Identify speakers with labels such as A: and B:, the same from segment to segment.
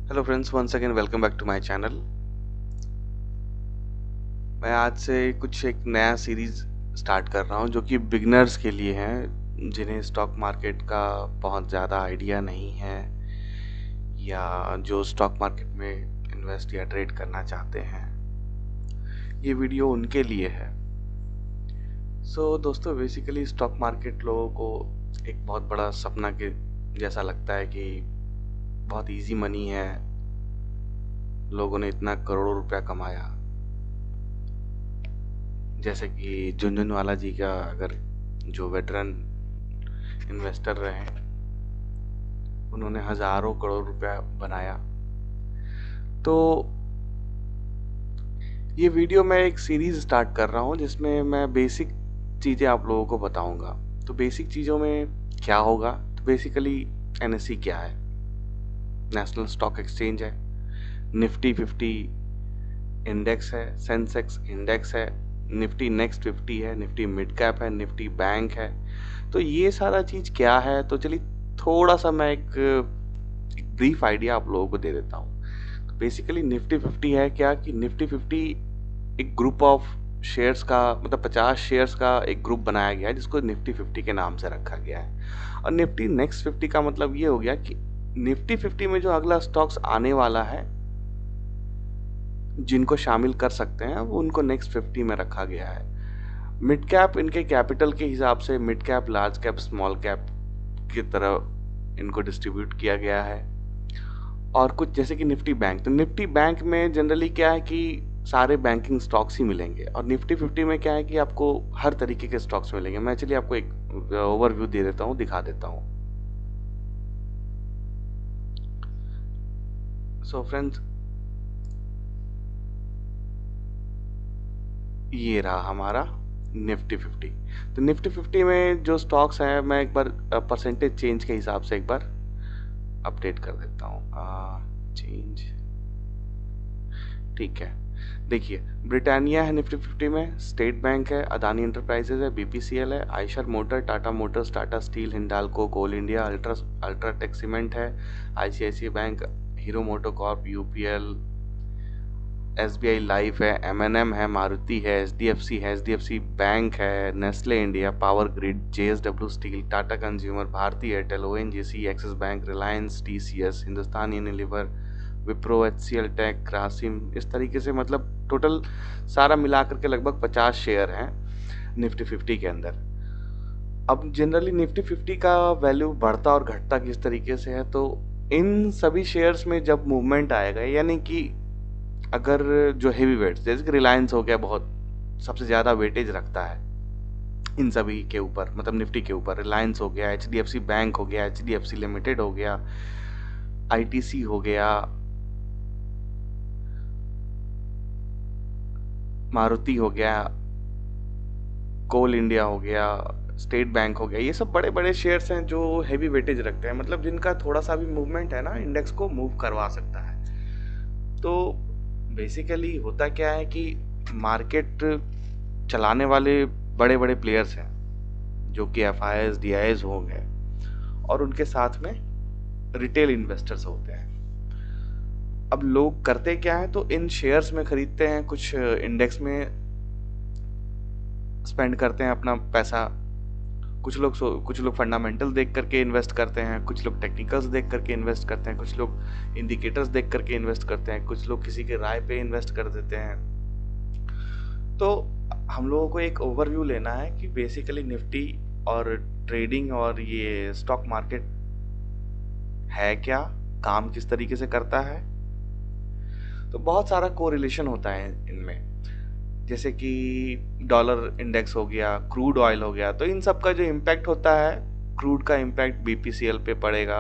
A: Hello friends, once again welcome back to my channel. मैं आज से कुछ एक नया सीरीज स्टार्ट कर रहा हूं जो कि बिगिनर्स के लिए है, जिन्हें स्टॉक मार्केट का बहुत ज़्यादा आइडिया नहीं है या जो स्टॉक मार्केट में इन्वेस्ट या ट्रेड करना चाहते हैं। ये वीडियो उनके लिए है। दोस्तों, बेसिकली स्टॉक मार्केट लोगों को एक बहुत बड़ा सपना के जैसा लगता है कि बहुत इजी मनी है, लोगों ने इतना करोड़ों रुपया कमाया। जैसे कि झुनझुनवाला जी का, अगर जो वेटरन इन्वेस्टर रहे, उन्होंने हजारों करोड़ रुपया बनाया। तो ये वीडियो मैं एक सीरीज स्टार्ट कर रहा हूँ जिसमें मैं बेसिक चीज़ें आप लोगों को बताऊंगा। तो बेसिक चीज़ों में क्या होगा, तो बेसिकली एनएसई क्या है, नेशनल स्टॉक एक्सचेंज है, निफ्टी 50 इंडेक्स है, सेंसेक्स इंडेक्स है, निफ्टी नेक्स्ट 50 है, निफ्टी मिड कैप है, निफ्टी बैंक है। तो ये सारा चीज़ क्या है, तो चलिए थोड़ा सा मैं एक ब्रीफ आइडिया आप लोगों को दे देता हूँ। तो बेसिकली निफ्टी 50 है क्या, कि निफ्टी 50 एक ग्रुप ऑफ शेयर्स का, मतलब 50 शेयर्स का एक ग्रुप बनाया गया है जिसको निफ्टी 50 के नाम से रखा गया है। और निफ्टी नेक्स्ट 50 का मतलब ये हो गया कि निफ्टी 50 में जो अगला स्टॉक्स आने वाला है, जिनको शामिल कर सकते हैं, वो उनको नेक्स्ट 50 में रखा गया है। मिड कैप इनके कैपिटल के हिसाब से mid cap, large cap, small cap की तरह इनको डिस्ट्रीब्यूट किया गया है। और कुछ जैसे कि निफ्टी बैंक, तो निफ्टी बैंक में जनरली क्या है कि सारे बैंकिंग स्टॉक्स ही मिलेंगे, और निफ्टी 50 में क्या है कि आपको हर तरीके के स्टॉक्स मिलेंगे। मैं चलिए आपको एक ओवरव्यू दे देता हूँ, दिखा देता हूँ। फ्रेंड्स, ये रहा हमारा निफ्टी 50। तो निफ्टी 50 में जो स्टॉक्स हैं, मैं एक बार परसेंटेज चेंज के हिसाब से एक बार अपडेट कर देता हूँ। चेंज, ठीक है। देखिए, ब्रिटानिया है निफ्टी 50 में, स्टेट बैंक है, अदानी एंटरप्राइजेज है, बीपीसीएल है, Eicher motor, Tata motors, Tata steel, Hindalco, coal India, UltraTech cement है, ICICI bank, Hero MotoCorp, UPL, SBI life है, एमएनएम है, मारुति है, एचडीएफसी बैंक है, Nestle India, power grid, JSW steel, Tata consumer, Bharti Airtel, ONGC, Axis bank, Reliance, TCS, Hindustan Unilever, Wipro, HCL tech, Grasim, इस तरीके से मतलब total सारा मिलाकर के लगभग 50 शेयर हैं निफ्टी 50 के अंदर। अब जनरली निफ्टी 50 का वैल्यू बढ़ता और घटता किस तरीके से है, तो इन सभी शेयर्स में जब मूवमेंट आएगा, यानी कि अगर जो हेवी वेट्स जैसे कि रिलायंस हो गया, बहुत सबसे ज़्यादा वेटेज रखता है इन सभी के ऊपर, मतलब निफ्टी के ऊपर। रिलायंस हो गया, एचडीएफसी बैंक हो गया, एचडीएफसी लिमिटेड हो गया, आईटीसी हो गया, मारुति हो गया, कोल इंडिया हो गया, स्टेट बैंक हो गया। ये सब बड़े बड़े शेयर्स हैं जो हेवी वेटेज रखते हैं, मतलब जिनका थोड़ा सा भी मूवमेंट है ना, इंडेक्स को मूव करवा सकता है। तो बेसिकली होता क्या है कि मार्केट चलाने वाले बड़े बड़े प्लेयर्स हैं, जो कि F I S D I S हो गए, और उनके साथ में रिटेल इन्वेस्टर्स होते हैं। अब लोग करते क्या है, तो इन शेयर्स में खरीदते हैं, कुछ इंडेक्स में स्पेंड करते हैं अपना पैसा। कुछ लोग फंडामेंटल देख करके इन्वेस्ट करते हैं, कुछ लोग टेक्निकल्स देख करके इन्वेस्ट करते हैं, कुछ लोग इंडिकेटर्स देख करके इन्वेस्ट करते हैं, कुछ लोग किसी के राय पे इन्वेस्ट कर देते हैं। तो हम लोगों को एक ओवरव्यू लेना है कि बेसिकली निफ्टी और ट्रेडिंग और ये स्टॉक मार्केट है क्या, काम किस तरीके से करता है। तो बहुत सारा कोरिलेशन होता है इनमें, जैसे कि डॉलर इंडेक्स हो गया, क्रूड ऑयल हो गया। तो इन सब का जो इम्पैक्ट होता है, क्रूड का इम्पैक्ट बीपीसीएल पे पड़ेगा।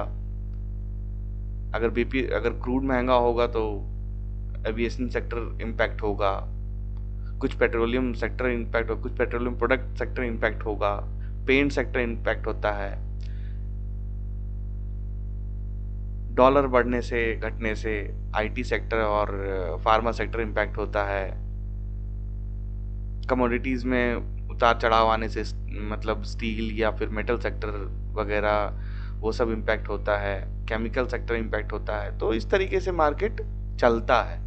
A: अगर क्रूड महंगा होगा तो एविएशन सेक्टर इम्पैक्ट होगा, कुछ पेट्रोलियम सेक्टर इम्पैक्ट होगा, कुछ पेट्रोलियम प्रोडक्ट सेक्टर इम्पैक्ट होगा, पेंट सेक्टर इम्पैक्ट होता है। डॉलर बढ़ने से घटने से आईटी सेक्टर और फार्मा सेक्टर इम्पैक्ट होता है। कमोडिटीज़ में उतार चढ़ाव आने से मतलब स्टील या फिर मेटल सेक्टर वगैरह, वो सब इम्पैक्ट होता है, केमिकल सेक्टर इम्पैक्ट होता है, तो इस तरीके से मार्केट चलता है।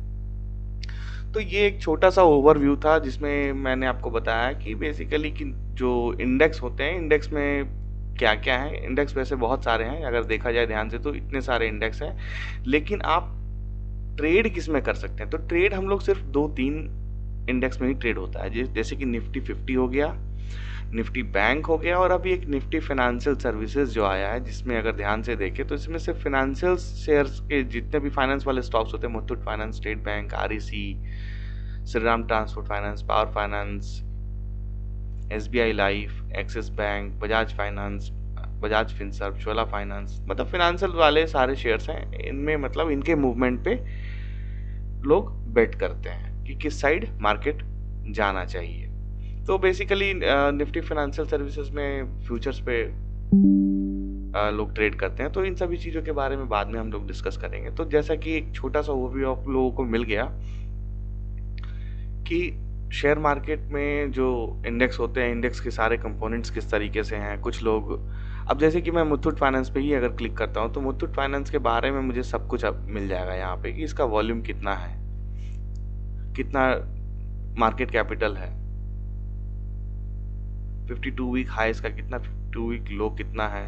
A: तो ये एक छोटा सा ओवरव्यू था जिसमें मैंने आपको बताया कि बेसिकली कि जो इंडेक्स होते हैं, इंडेक्स में क्या क्या है। इंडेक्स वैसे बहुत सारे हैं, अगर देखा जाए ध्यान से तो इतने सारे इंडेक्स हैं, लेकिन आप ट्रेड किस में कर सकते हैं? तो ट्रेड हम लोग सिर्फ 2-3 इंडेक्स में ही ट्रेड होता है, जैसे कि निफ्टी 50 हो गया, निफ्टी बैंक हो गया, और अभी एक निफ्टी फाइनेंशियल सर्विसेज जो आया है, जिसमें अगर ध्यान से देखें तो इसमें सिर्फ फाइनेंशियल शेयर्स के जितने भी फाइनेंस वाले स्टॉक्स होते हैं, Muthoot finance, state bank, REC, Shriram transport finance, power finance, SBI life, Axis bank, Bajaj finance, Bajaj Finserv, Chola finance, मतलब फाइनेंशियल वाले सारे शेयर्स हैं। इनमें मतलब इनके मूवमेंट पे लोग बेट करते हैं कि किस साइड मार्केट जाना चाहिए। तो बेसिकली निफ्टी फाइनेंशियल सर्विसेज में फ्यूचर्स पे लोग ट्रेड करते हैं। तो इन सभी चीज़ों के बारे में बाद में हम लोग डिस्कस करेंगे। तो जैसा कि एक छोटा सा ओवरव्यू आप लोगों को मिल गया कि शेयर मार्केट में जो इंडेक्स होते हैं, इंडेक्स के सारे कंपोनेंट्स किस तरीके से हैं। कुछ लोग, अब जैसे कि मैं मुथूट फाइनेंस पे ही अगर क्लिक करता हूँ तो मुथूट फाइनेंस के बारे में मुझे सब कुछ अब मिल जाएगा यहाँ पे कि इसका वॉल्यूम कितना है, कितना मार्केट कैपिटल है, 52 वीक हाई इसका कितना, 52 वीक लो कितना है।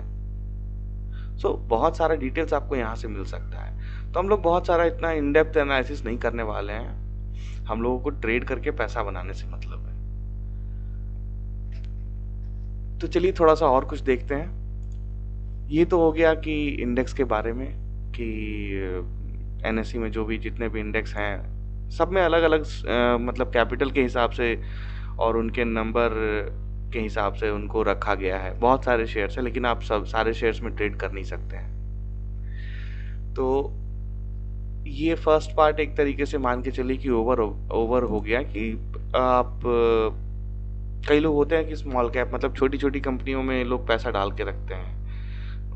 A: सो बहुत सारा डिटेल्स आपको यहाँ से मिल सकता है। तो हम लोग बहुत सारा इतना इन डेप्थ एनालिसिस नहीं करने वाले हैं, हम लोगों को ट्रेड करके पैसा बनाने से मतलब है। तो चलिए थोड़ा सा और कुछ देखते हैं। ये तो हो गया कि इंडेक्स के बारे में, कि एनएससी में जो भी जितने भी इंडेक्स हैं सब में अलग अलग मतलब कैपिटल के हिसाब से और उनके नंबर के हिसाब से उनको रखा गया है। बहुत सारे शेयर्स हैं, लेकिन आप सब सारे शेयर्स में ट्रेड कर नहीं सकते हैं। तो ये फर्स्ट पार्ट एक तरीके से मान के चलिए कि ओवर हो गया कि आप कई लोग होते हैं कि स्मॉल कैप मतलब छोटी छोटी कंपनियों में लोग पैसा डाल के रखते हैं,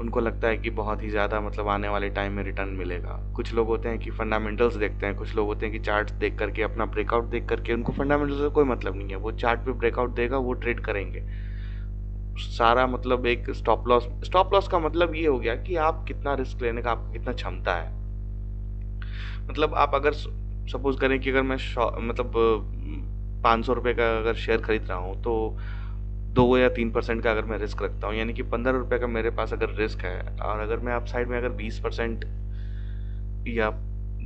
A: उनको लगता है कि बहुत ही ज़्यादा मतलब आने वाले टाइम में रिटर्न मिलेगा। कुछ लोग होते हैं कि फंडामेंटल्स देखते हैं, कुछ लोग होते हैं कि चार्ट देख करके, अपना ब्रेकआउट देख करके, उनको फंडामेंटल्स से कोई मतलब नहीं है, वो चार्ट पे ब्रेकआउट देगा वो ट्रेड करेंगे। सारा मतलब एक स्टॉप लॉस का मतलब ये हो गया कि आप कितना रिस्क लेने का आपको कितना क्षमता है। मतलब आप अगर सपोज करें कि अगर मैं मतलब 500 रुपये का अगर शेयर खरीद रहा हूँ तो 2 या 3% का अगर मैं रिस्क रखता हूँ, यानी कि 15 रुपये का मेरे पास अगर रिस्क है, और अगर मैं आप साइड में अगर 20% या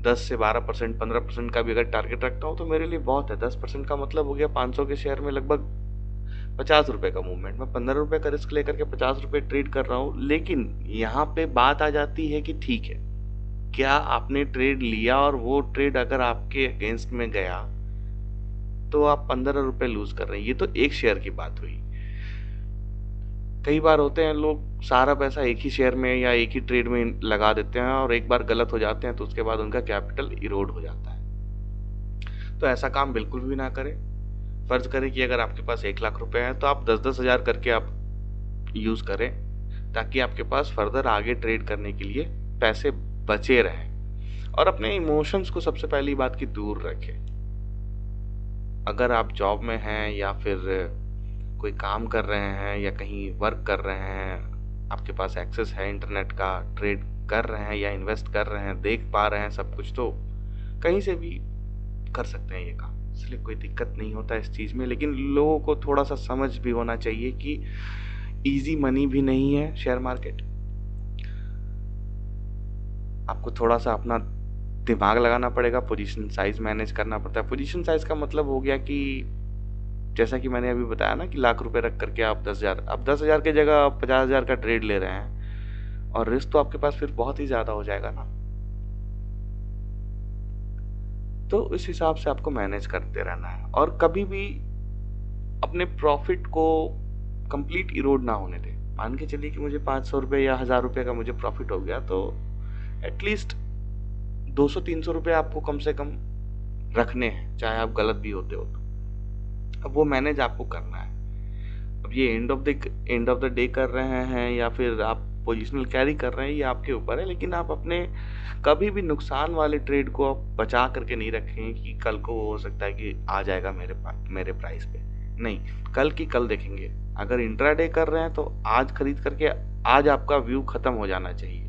A: 10 से 12%, 15% का भी अगर टारगेट रखता हूँ तो मेरे लिए बहुत है। 10% का मतलब हो गया 500 के शेयर में लगभग 50 रुपये का मूवमेंट। मैं 15 रुपये का रिस्क लेकर के 50 रुपये ट्रेड कर रहा हूँ। लेकिन यहाँ पे बात आ जाती है कि ठीक है, क्या आपने ट्रेड लिया और वो ट्रेड अगर आपके अगेंस्ट में गया तो आप 15 रुपये लूज कर रहे हैं। ये तो एक शेयर की बात हुई। कई बार होते हैं लोग सारा पैसा एक ही शेयर में या एक ही ट्रेड में लगा देते हैं और एक बार गलत हो जाते हैं तो उसके बाद उनका कैपिटल इरोड हो जाता है। तो ऐसा काम बिल्कुल भी ना करें। फर्ज करें कि अगर आपके पास 1 लाख रुपए हैं तो आप 10-10 हजार करके आप यूज करें, ताकि आपके पास फर्दर आगे ट्रेड करने के लिए पैसे बचे रहें। और अपने इमोशंस को सबसे पहली बात की दूर रखें। अगर आप जॉब में हैं या फिर कोई काम कर रहे हैं या कहीं वर्क कर रहे हैं, आपके पास एक्सेस है इंटरनेट का, ट्रेड कर रहे हैं या इन्वेस्ट कर रहे हैं, देख पा रहे हैं सब कुछ, तो कहीं से भी कर सकते हैं ये काम, इसलिए कोई दिक्कत नहीं होता इस चीज़ में। लेकिन लोगों को थोड़ा सा समझ भी होना चाहिए कि इजी मनी भी नहीं है शेयर मार्केट। आपको थोड़ा सा अपना दिमाग लगाना पड़ेगा, पोजीशन साइज मैनेज करना पड़ता है। पोजीशन साइज का मतलब हो गया कि जैसा कि मैंने अभी बताया ना कि लाख रुपए रख करके आप 10,000, अब 10,000 की जगह आप 50,000 का ट्रेड ले रहे हैं, और रिस्क तो आपके पास फिर बहुत ही ज़्यादा हो जाएगा ना। तो इस हिसाब से आपको मैनेज करते रहना है और कभी भी अपने प्रॉफिट को कंप्लीट इरोड ना होने दें। मान के चलिए कि मुझे 500 रुपये या 1000 रुपये का मुझे प्रॉफिट हो गया, तो एटलीस्ट 200-300 रुपये आपको कम से कम रखने हैं, चाहे आप गलत भी होते हो तो। अब वो मैनेज आपको करना है। अब ये एंड ऑफ द डे कर रहे हैं या फिर आप पोजिशनल कैरी कर रहे हैं, ये आपके ऊपर है। लेकिन आप अपने कभी भी नुकसान वाले ट्रेड को आप बचा करके नहीं रखें कि कल को हो सकता है कि आ जाएगा मेरे प्राइस पे। नहीं, कल की कल देखेंगे, अगर इंट्राडे कर रहे हैं तो आज खरीद करके आज आपका व्यू खत्म हो जाना चाहिए।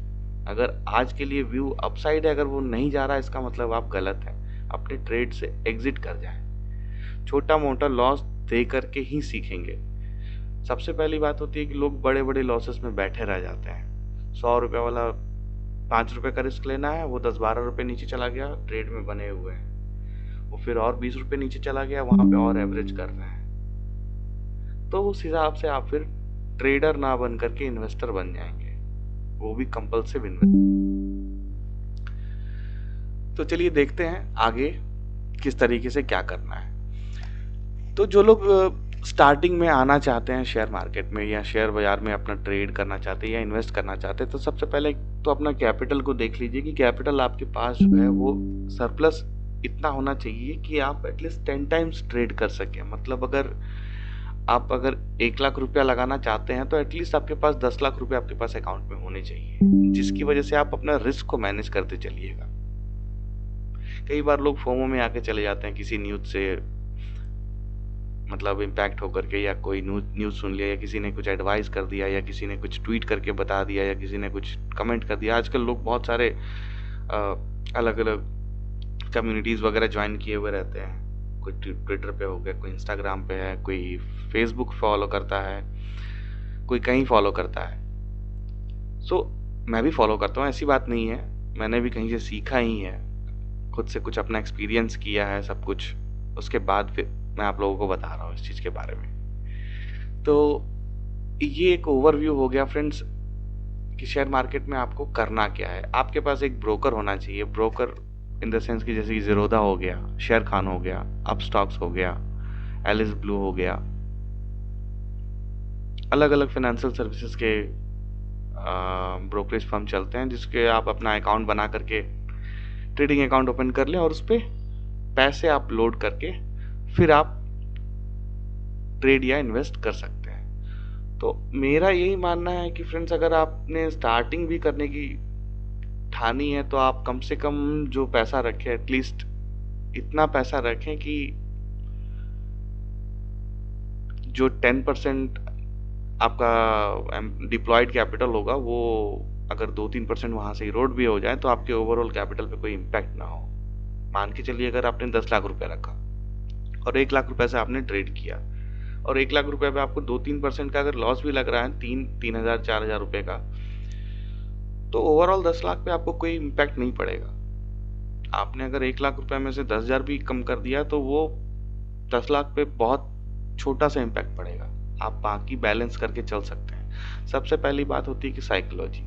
A: अगर आज के लिए व्यू अपसाइड है, अगर वो नहीं जा रहा है, इसका मतलब आप गलत हैं, अपने ट्रेड से एग्जिट कर जाएं। छोटा मोटा लॉस दे करके ही सीखेंगे। सबसे पहली बात होती है कि लोग बड़े बड़े लॉसेस में बैठे रह जाते हैं। 100 रुपये वाला 5 रुपये का रिस्क लेना है, वो 10-12 रुपये नीचे चला गया, ट्रेड में बने हुए हैं। वो फिर और 20 रुपये नीचे चला गया, वहां पे और एवरेज कर रहे हैं। तो उस हिसाब से आप फिर ट्रेडर ना बन करके इन्वेस्टर बन जाएंगे, वो भी कंपल्सिव इन्वेस्टर। तो चलिए देखते हैं आगे किस तरीके से क्या करना है। तो जो लोग स्टार्टिंग में आना चाहते हैं शेयर मार्केट में या शेयर बाजार में अपना ट्रेड करना चाहते हैं या इन्वेस्ट करना चाहते हैं, तो सबसे पहले तो अपना कैपिटल को देख लीजिए कि कैपिटल आपके पास जो है वो सरप्लस इतना होना चाहिए कि आप एटलीस्ट 10 टाइम्स ट्रेड कर सकें। मतलब अगर 1 लाख रुपया लगाना चाहते हैं तो एटलीस्ट आपके पास 10 लाख रुपए आपके पास अकाउंट में होने चाहिए, जिसकी वजह से आप अपना रिस्क को मैनेज करते चलिएगा। कई बार लोग फोमो में आके चले जाते हैं किसी न्यूज से मतलब इम्पैक्ट होकर के, या कोई न्यूज सुन लिया, या किसी ने कुछ एडवाइस कर दिया, या किसी ने कुछ ट्वीट करके बता दिया, या किसी ने कुछ कमेंट कर दिया। आजकल लोग बहुत सारे अलग अलग कम्युनिटीज वगैरह ज्वाइन किए हुए रहते हैं। कोई ट्विटर पे हो गया, कोई इंस्टाग्राम पे है, कोई फेसबुक फॉलो करता है, कोई कहीं फॉलो करता है। सो मैं भी फॉलो करता हूँ, ऐसी बात नहीं है, मैंने भी कहीं से सीखा ही है, खुद से कुछ अपना एक्सपीरियंस किया है सब कुछ, उसके बाद फिर मैं आप लोगों को बता रहा हूँ इस चीज़ के बारे में। तो ये एक ओवरव्यू हो गया फ्रेंड्स कि शेयर मार्केट में आपको करना क्या है। आपके पास एक ब्रोकर होना चाहिए, ब्रोकर इन द सेंस कि जैसे कि ज़ीरोधा हो गया, शेयर खान हो गया, अप स्टॉक्स हो गया, एलिस ब्लू हो गया, अलग अलग फाइनेंशियल सर्विसेज के ब्रोकरेज फर्म चलते हैं, जिसके आप अपना अकाउंट बना करके ट्रेडिंग अकाउंट ओपन कर लें और उस पर पैसे आप लोड करके फिर आप ट्रेड या इन्वेस्ट कर सकते हैं। तो मेरा यही मानना है कि फ्रेंड्स अगर आपने स्टार्टिंग भी करने की ठानी है तो आप कम से कम जो पैसा रखें, एटलीस्ट इतना पैसा रखें कि जो 10% आपका डिप्लॉयड कैपिटल होगा वो अगर 2-3% वहां से इरोड भी हो जाए तो आपके ओवरऑल कैपिटल पे कोई इम्पैक्ट ना हो। मान के चलिए अगर आपने 10 लाख रुपए रखा और 1 लाख रुपए से आपने ट्रेड किया और 1 लाख रुपए पे आपको 2-3% का अगर लॉस भी लग रहा है, 3,000-4,000 रुपए का, तो ओवरऑल 10 लाख पे आपको कोई इम्पैक्ट नहीं पड़ेगा। आपने अगर 1 लाख रुपए में से 10,000 भी कम कर दिया तो वो 10 लाख पे बहुत छोटा सा इम्पैक्ट पड़ेगा, आप बाकी बैलेंस करके चल सकते हैं। सबसे पहली बात होती है कि साइकोलॉजी,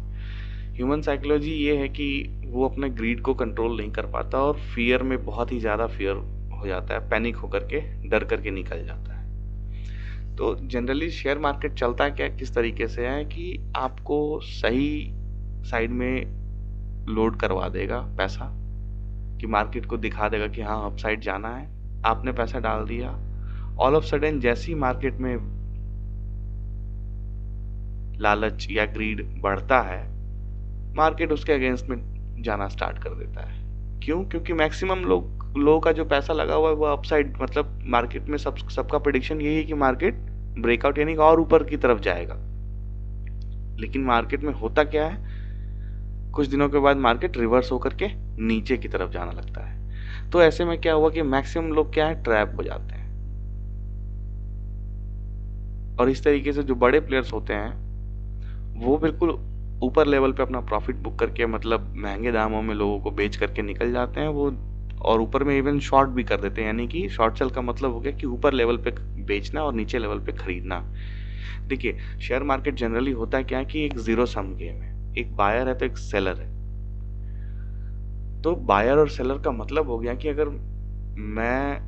A: ह्यूमन साइकोलॉजी ये है कि वो अपने ग्रीड को कंट्रोल नहीं कर पाता और फियर में बहुत ही ज़्यादा फियर हो जाता है, पैनिक होकर के डर करके निकल जाता है। तो जनरली शेयर मार्केट चलता क्या किस तरीके से है कि आपको सही साइड में लोड करवा देगा पैसा, कि मार्केट को दिखा देगा कि हाँ अपसाइड जाना है, आपने पैसा डाल दिया, ऑल ऑफ सडन जैसी मार्केट में लालच या ग्रीड बढ़ता है, मार्केट उसके अगेंस्ट में जाना स्टार्ट कर देता है। क्यों? क्योंकि मैक्सिमम लोगों का जो पैसा लगा हुआ है वो अपसाइड, मतलब मार्केट में सबका प्रेडिक्शन यही है कि मार्केट ब्रेकआउट यानी कि और ऊपर की तरफ जाएगा। लेकिन मार्केट में होता क्या है, कुछ दिनों के बाद मार्केट रिवर्स होकर के नीचे की तरफ जाना लगता है। तो ऐसे में क्या हुआ कि मैक्सिमम लोग क्या है, ट्रैप हो जाते हैं। और इस तरीके से जो बड़े प्लेयर्स होते हैं वो बिल्कुल ऊपर लेवल पे अपना प्रॉफिट बुक करके, मतलब महंगे दामों में लोगों को बेच करके निकल जाते हैं वो, और ऊपर में इवन शॉर्ट भी कर देते हैं। यानी कि शॉर्ट सेल का मतलब हो गया कि ऊपर लेवल पे बेचना और नीचे लेवल पे खरीदना। देखिए शेयर मार्केट जनरली होता है क्या कि एक जीरो सम गेम है, एक बायर है तो एक सेलर है। तो बायर और सेलर का मतलब हो गया कि अगर मैं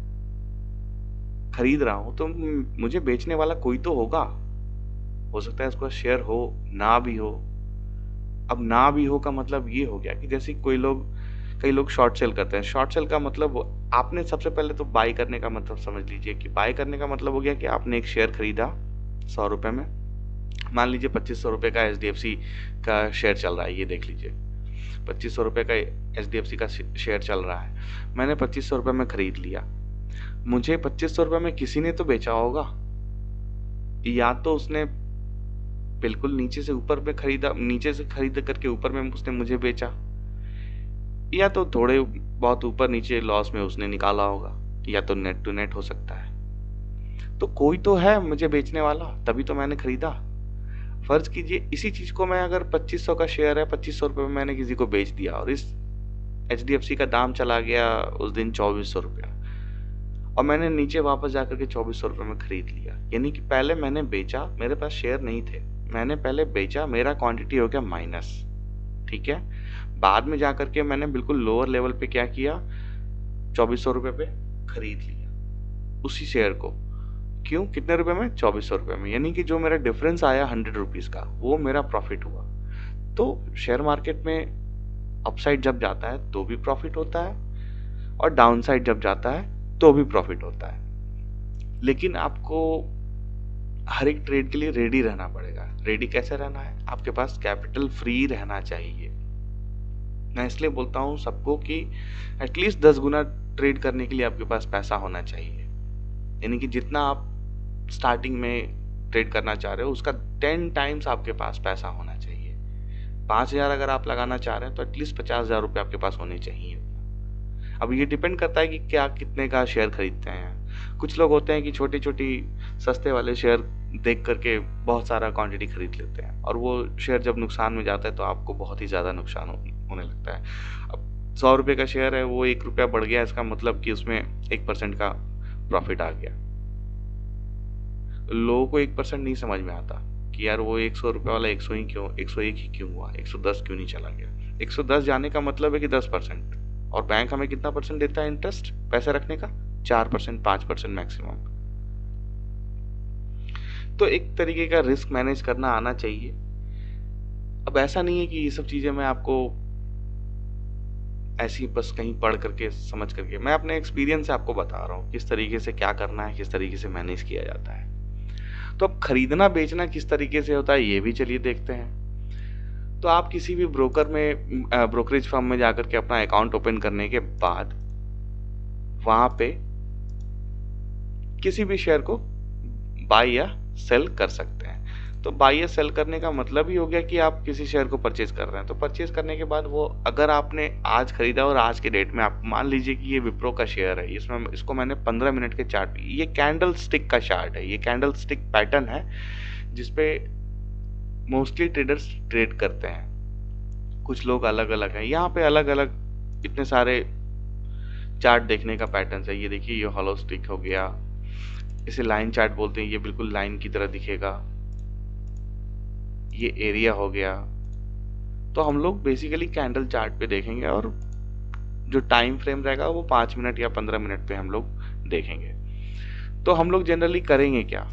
A: खरीद रहा हूं तो मुझे बेचने वाला कोई तो होगा, हो सकता है उसका शेयर हो ना भी हो। अब ना भी हो का मतलब ये हो गया कि जैसे कई लोग शॉर्ट सेल करते हैं। शॉर्ट सेल का मतलब आपने सबसे पहले तो बाई करने का मतलब समझ लीजिए कि बाई करने का मतलब हो गया कि आपने एक शेयर खरीदा 100 रुपए में, मान लीजिए 2500 रुपए का HDFC का शेयर चल रहा है, ये देख लीजिए 2500 रुपए का HDFC का शेयर चल रहा है, मैंने 2500 रुपए में खरीद लिया। मुझे 2500 रुपए में किसी ने तो बेचा होगा, या तो उसने बिल्कुल नीचे से ऊपर पे खरीदा, नीचे से खरीद करके ऊपर में उसने मुझे बेचा, या तो थोड़े बहुत ऊपर नीचे लॉस में उसने निकाला होगा, या तो नेट टू नेट हो सकता है। तो कोई तो है मुझे बेचने वाला, तभी तो मैंने खरीदा। फर्ज कीजिए इसी चीज को मैं, अगर 2500 का शेयर है, 2500 रुपये में मैंने किसी को बेच दिया और इस HDFC का दाम चला गया उस दिन 2400 रुपया, और मैंने नीचे वापस जाकर के 2400 रुपये में खरीद लिया। यानी कि पहले मैंने बेचा, मेरे पास शेयर नहीं थे, मैंने पहले बेचा, मेरा क्वांटिटी हो गया माइनस, ठीक है। बाद में जाकर के मैंने बिल्कुल लोअर लेवल पे क्या किया, 2400 रुपये पे खरीद लिया उसी शेयर को। क्यों, कितने रुपए में, 2400 रुपये में। यानी कि जो मेरा डिफरेंस आया 100 रुपीज का, वो मेरा प्रॉफिट हुआ। तो शेयर मार्केट में अपसाइड जब जाता है तो भी प्रॉफिट होता है, और डाउन साइड जब जाता है तो भी प्रॉफिट होता है। लेकिन आपको हर एक ट्रेड के लिए रेडी रहना पड़ेगा। रेडी कैसे रहना है, आपके पास कैपिटल फ्री रहना चाहिए। मैं इसलिए बोलता हूँ सबको कि एटलीस्ट 10 गुना ट्रेड करने के लिए आपके पास पैसा होना चाहिए। यानी कि जितना आप स्टार्टिंग में ट्रेड करना चाह रहे हो उसका 10 टाइम्स आपके पास पैसा होना चाहिए। 5,000 अगर आप लगाना चाह रहे हैं तो एटलीस्ट 50,000 रुपये आपके पास होने चाहिए। अब ये डिपेंड करता है कि क्या कितने का शेयर खरीदते हैं। कुछ लोग होते हैं कि छोटी छोटी सस्ते वाले शेयर देख करके बहुत सारा क्वांटिटी खरीद लेते हैं, और वो शेयर जब नुकसान में जाता है तो आपको बहुत ही ज़्यादा नुकसान होने लगता है। अब 100 रुपये का शेयर है, वो 1 रुपया बढ़ गया, इसका मतलब कि उसमें 1% का प्रॉफिट आ गया। लोगों को 1% नहीं समझ में आता कि यार वो 100 रुपये वाला 100 ही क्यों, 101 ही क्यों हुआ, 110 क्यों नहीं चला गया। 110 जाने का मतलब है कि 10%, और बैंक हमें कितना परसेंट देता है इंटरेस्ट पैसे रखने का, 4%, 5% मैक्सिमम। तो एक तरीके का रिस्क मैनेज करना आना चाहिए। अब ऐसा नहीं है कि ये सब चीजें मैं आपको ऐसी बस कहीं पढ़ करके समझ करके, मैं अपने एक्सपीरियंस से आपको बता रहा हूँ किस तरीके से क्या करना है, किस तरीके से मैनेज किया जाता है। तो अब खरीदना बेचना किस तरीके से होता है ये भी चलिए देखते हैं। तो आप किसी भी ब्रोकर में, ब्रोकरेज फर्म में जाकर के अपना अकाउंट ओपन करने के बाद वहां पे किसी भी शेयर को बाय या सेल कर सकते हैं। तो बाय या सेल करने का मतलब ही हो गया कि आप किसी शेयर को परचेज कर रहे हैं। तो परचेज करने के बाद वो अगर आपने आज खरीदा और आज के डेट में, आप मान लीजिए कि ये विप्रो का शेयर है, इसमें इसको मैंने 15 मिनट के चार्ट, ये कैंडल स्टिक का चार्ट है, ये कैंडल स्टिक पैटर्न है जिसपे मोस्टली ट्रेडर्स ट्रेड करते हैं। कुछ लोग अलग अलग हैं, यहाँ पे अलग अलग इतने सारे चार्ट देखने का पैटर्न है। ये देखिए, ये हॉलो स्टिक हो गया, इसे लाइन चार्ट बोलते हैं, ये बिल्कुल लाइन की तरह दिखेगा। ये एरिया हो गया। तो हम लोग बेसिकली कैंडल चार्ट पे देखेंगे, और जो टाइम फ्रेम रहेगा वो 5 मिनट या 15 मिनट पे हम लोग देखेंगे। तो हम लोग जनरली करेंगे क्या,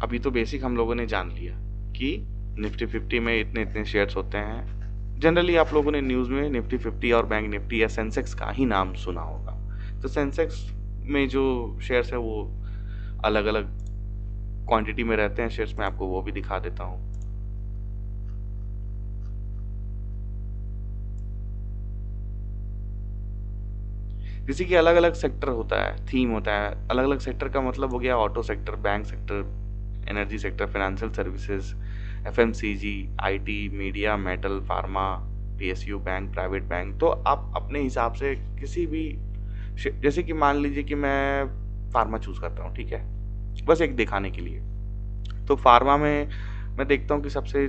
A: अभी तो बेसिक हम लोगों ने जान लिया कि निफ्टी 50 में इतने इतने शेयर्स होते हैं। जनरली आप लोगों ने न्यूज़ में निफ्टी 50 और बैंक निफ्टी या सेंसेक्स का ही नाम सुना होगा। तो सेंसेक्स में जो शेयर्स है वो अलग अलग क्वांटिटी में रहते हैं शेयर्स, में आपको वो भी दिखा देता हूँ। जैसे कि अलग अलग सेक्टर होता है, थीम होता है। अलग अलग सेक्टर का मतलब हो गया auto sector, bank sector, energy sector, financial services, FMCG, IT, media, metal, pharma, PSU bank, private bank. तो आप अपने हिसाब से किसी भी, जैसे कि मान लीजिए कि मैं फार्मा चूज करता हूँ, ठीक है, बस एक दिखाने के लिए। तो फार्मा में मैं देखता हूँ कि सबसे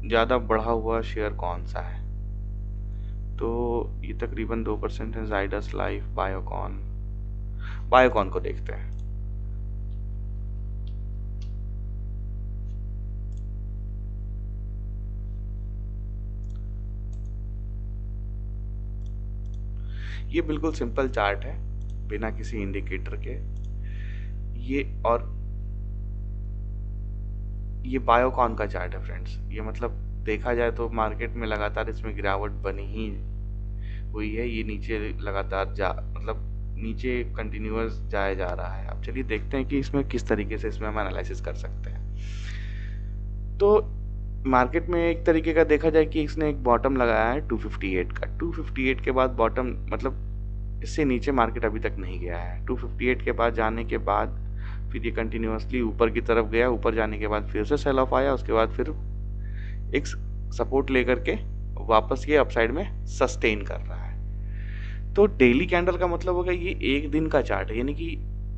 A: ज़्यादा बढ़ा हुआ शेयर कौन सा है। तो ये तकरीबन 2% है, जाइडस लाइफ, बायोकॉन। बायोकॉन को देखते हैं। ये बिल्कुल सिंपल चार्ट है बिना किसी इंडिकेटर के। ये बायोकॉन का चार्ट है फ्रेंड्स। ये मतलब देखा जाए तो मार्केट में लगातार इसमें गिरावट बनी ही हुई है। ये नीचे लगातार मतलब नीचे कंटिन्यूअस जाया जा रहा है। अब चलिए देखते हैं कि इसमें किस तरीके से इसमें हम एनालिसिस कर सकते हैं। तो मार्केट में एक तरीके का देखा जाए कि इसने एक बॉटम लगाया है 258 का। 258 के बाद बॉटम, मतलब इससे नीचे मार्केट अभी तक नहीं गया है। 258 के बाद जाने के बाद फिर ये कंटिन्यूअसली ऊपर की तरफ गया, ऊपर जाने के बाद फिर से सेल ऑफ आया, उसके बाद फिर एक सपोर्ट लेकर के वापस ये अपसाइड में सस्टेन कर रहा है। तो डेली कैंडल का मतलब हो गया ये एक दिन का चार्ट है, यानी कि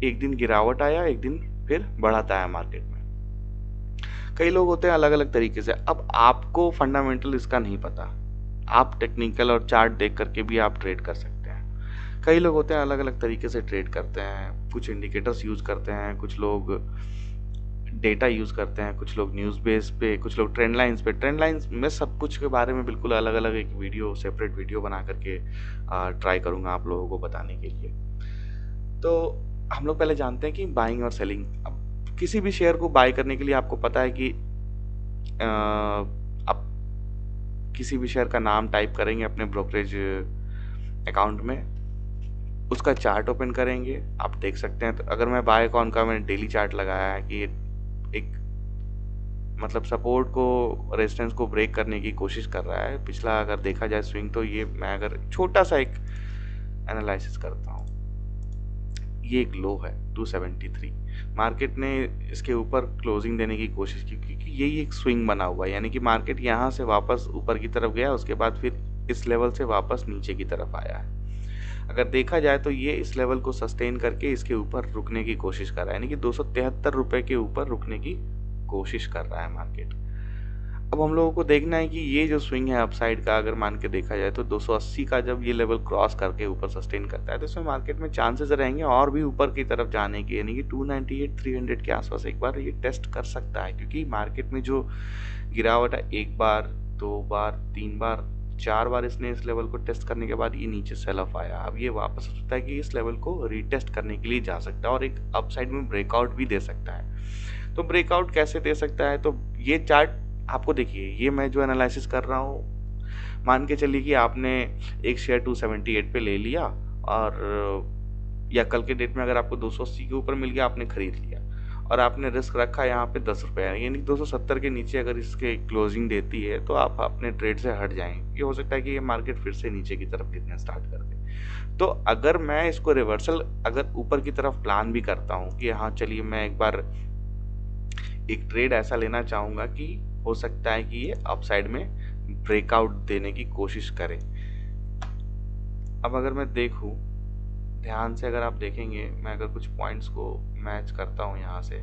A: एक दिन गिरावट आया, एक दिन फिर बढ़ाता है मार्केट में। कई लोग होते हैं अलग अलग तरीके से। अब आपको फंडामेंटल इसका नहीं पता, आप टेक्निकल और चार्ट देख करके भी आप ट्रेड कर सकते हैं। कई लोग होते हैं अलग अलग तरीके से ट्रेड करते हैं, कुछ इंडिकेटर्स यूज करते हैं, कुछ लोग डेटा यूज करते हैं, कुछ लोग न्यूज़ बेस पे, कुछ लोग ट्रेंड लाइंस पे। ट्रेंड लाइंस में सब कुछ के बारे में बिल्कुल अलग अलग एक वीडियो, सेपरेट वीडियो बना करके ट्राई करूंगा आप लोगों को बताने के लिए। तो हम लोग पहले जानते हैं कि बाइंग और सेलिंग। अब किसी भी शेयर को बाय करने के लिए आपको पता है कि आप किसी भी शेयर का नाम टाइप करेंगे अपने ब्रोकरेज अकाउंट में, उसका चार्ट ओपन करेंगे, आप देख सकते हैं। तो अगर मैं बाय कौन का मैंने डेली चार्ट लगाया है कि एक मतलब सपोर्ट को, रेजिस्टेंस को ब्रेक करने की कोशिश कर रहा है। पिछला अगर देखा जाए स्विंग, तो ये मैं अगर छोटा सा एक एनालिसिस करता हूँ, ये एक लो है 273। मार्केट ने इसके ऊपर क्लोजिंग देने की कोशिश की क्योंकि यही एक स्विंग बना हुआ है, यानी कि मार्केट यहाँ से वापस ऊपर की तरफ गया, उसके बाद फिर इस लेवल से वापस नीचे की तरफ आया है। अगर देखा जाए तो ये इस लेवल को सस्टेन करके इसके ऊपर रुकने की कोशिश कर रहा है, यानी कि 273 रुपए के ऊपर रुकने की कोशिश कर रहा है मार्केट। अब हम लोगों को देखना है कि ये जो स्विंग है अपसाइड का, अगर मान के देखा जाए तो 280 का जब ये लेवल क्रॉस करके ऊपर सस्टेन करता है, तो इसमें मार्केट में चांसेस रहेंगे और भी ऊपर की तरफ जाने के, यानी कि 298 300 के आसपास एक बार ये टेस्ट कर सकता है। क्योंकि मार्केट में जो गिरावट है, एक बार, दो बार, तीन बार, चार बार इसने इस लेवल को टेस्ट करने के बाद ये नीचे सेल ऑफ आया। अब ये वापस हो सकता है कि इस लेवल को रीटेस्ट करने के लिए जा सकता है और एक अपसाइड में ब्रेकआउट भी दे सकता है। तो ब्रेकआउट कैसे दे सकता है, तो ये चार्ट आपको देखिए, ये मैं जो एनालिसिस कर रहा हूँ, मान के चलिए कि आपने एक शेयर 278 पे ले लिया और या कल के डेट में अगर आपको 280 के ऊपर मिल गया, आपने खरीद लिया और आपने रिस्क रखा यहाँ पे 10 रुपये, यानी 270 के नीचे अगर इसके क्लोजिंग देती है तो आप अपने ट्रेड से हट जाएंगे। ये हो सकता है कि ये मार्केट फिर से नीचे की तरफ गिरना स्टार्ट कर दे। तो अगर मैं इसको रिवर्सल अगर ऊपर की तरफ प्लान भी करता हूँ कि हाँ चलिए मैं एक बार एक ट्रेड ऐसा लेना चाहूँगा कि हो सकता है कि ये अपसाइड में ब्रेकआउट देने की कोशिश करे। अब अगर मैं देखूं ध्यान से, अगर आप देखेंगे, मैं अगर कुछ पॉइंट्स को मैच करता हूं यहाँ से,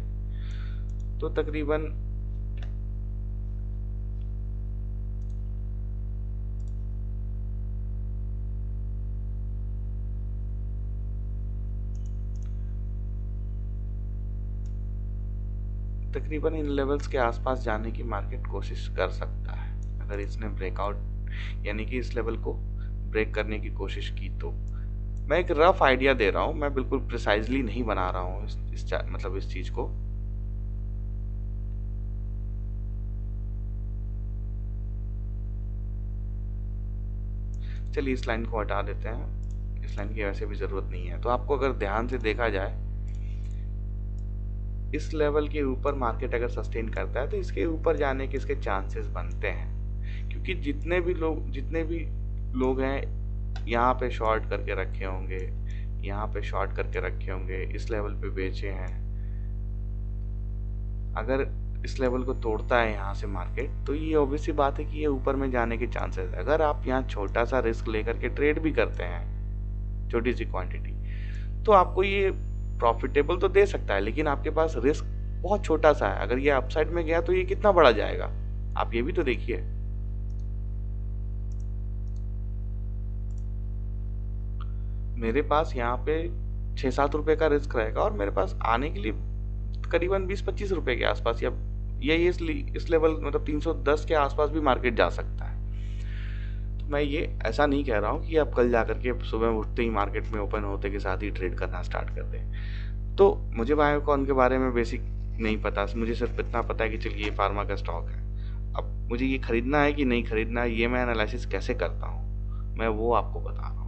A: तो तकरीबन इन लेवल्स के आसपास जाने की मार्केट कोशिश कर सकता है अगर इसने ब्रेकआउट, यानी कि इस लेवल को ब्रेक करने की कोशिश की। तो मैं एक रफ आइडिया दे रहा हूं, मैं बिल्कुल प्रिसाइजली नहीं बना रहा हूं मतलब इस चीज को। चलिए इस लाइन को हटा देते हैं, इस लाइन की वैसे भी जरूरत नहीं है। तो आपको अगर ध्यान से देखा जाए, इस लेवल के ऊपर मार्केट अगर सस्टेन करता है तो इसके ऊपर जाने के इसके चांसेस बनते हैं, क्योंकि जितने भी लोग हैं यहाँ पे शॉर्ट करके रखे होंगे, यहाँ पे शॉर्ट करके रखे होंगे, इस लेवल पे बेचे हैं। अगर इस लेवल को तोड़ता है यहाँ से मार्केट, तो ये ऑब्वियस सी बात है कि ये ऊपर में जाने के चांसेस है। अगर आप यहाँ छोटा सा रिस्क लेकर के ट्रेड भी करते हैं, छोटी सी क्वांटिटी, तो आपको ये प्रॉफिटेबल तो दे सकता है, लेकिन आपके पास रिस्क बहुत छोटा सा है। अगर ये अपसाइड में गया तो ये कितना बड़ा जाएगा, आप ये भी तो देखिए। मेरे पास यहाँ पे 6-7 रुपए का रिस्क रहेगा और मेरे पास आने के लिए करीबन 20-25 रुपए के आसपास, या यही इस लेवल मतलब 310 के आसपास भी मार्केट जा सकता है। तो मैं ये ऐसा नहीं कह रहा हूँ कि आप कल जाकर के सुबह उठते ही मार्केट में ओपन होते के साथ ही ट्रेड करना स्टार्ट कर दें। तो मुझे बायोकॉन के बारे में बेसिक नहीं पता, मुझे सिर्फ इतना पता है कि चलिए ये फार्मा का स्टॉक है। अब मुझे ये खरीदना है कि नहीं खरीदना है, ये मैं एनालिसिस कैसे करता हूँ, मैं वो आपको बता रहा हूँ।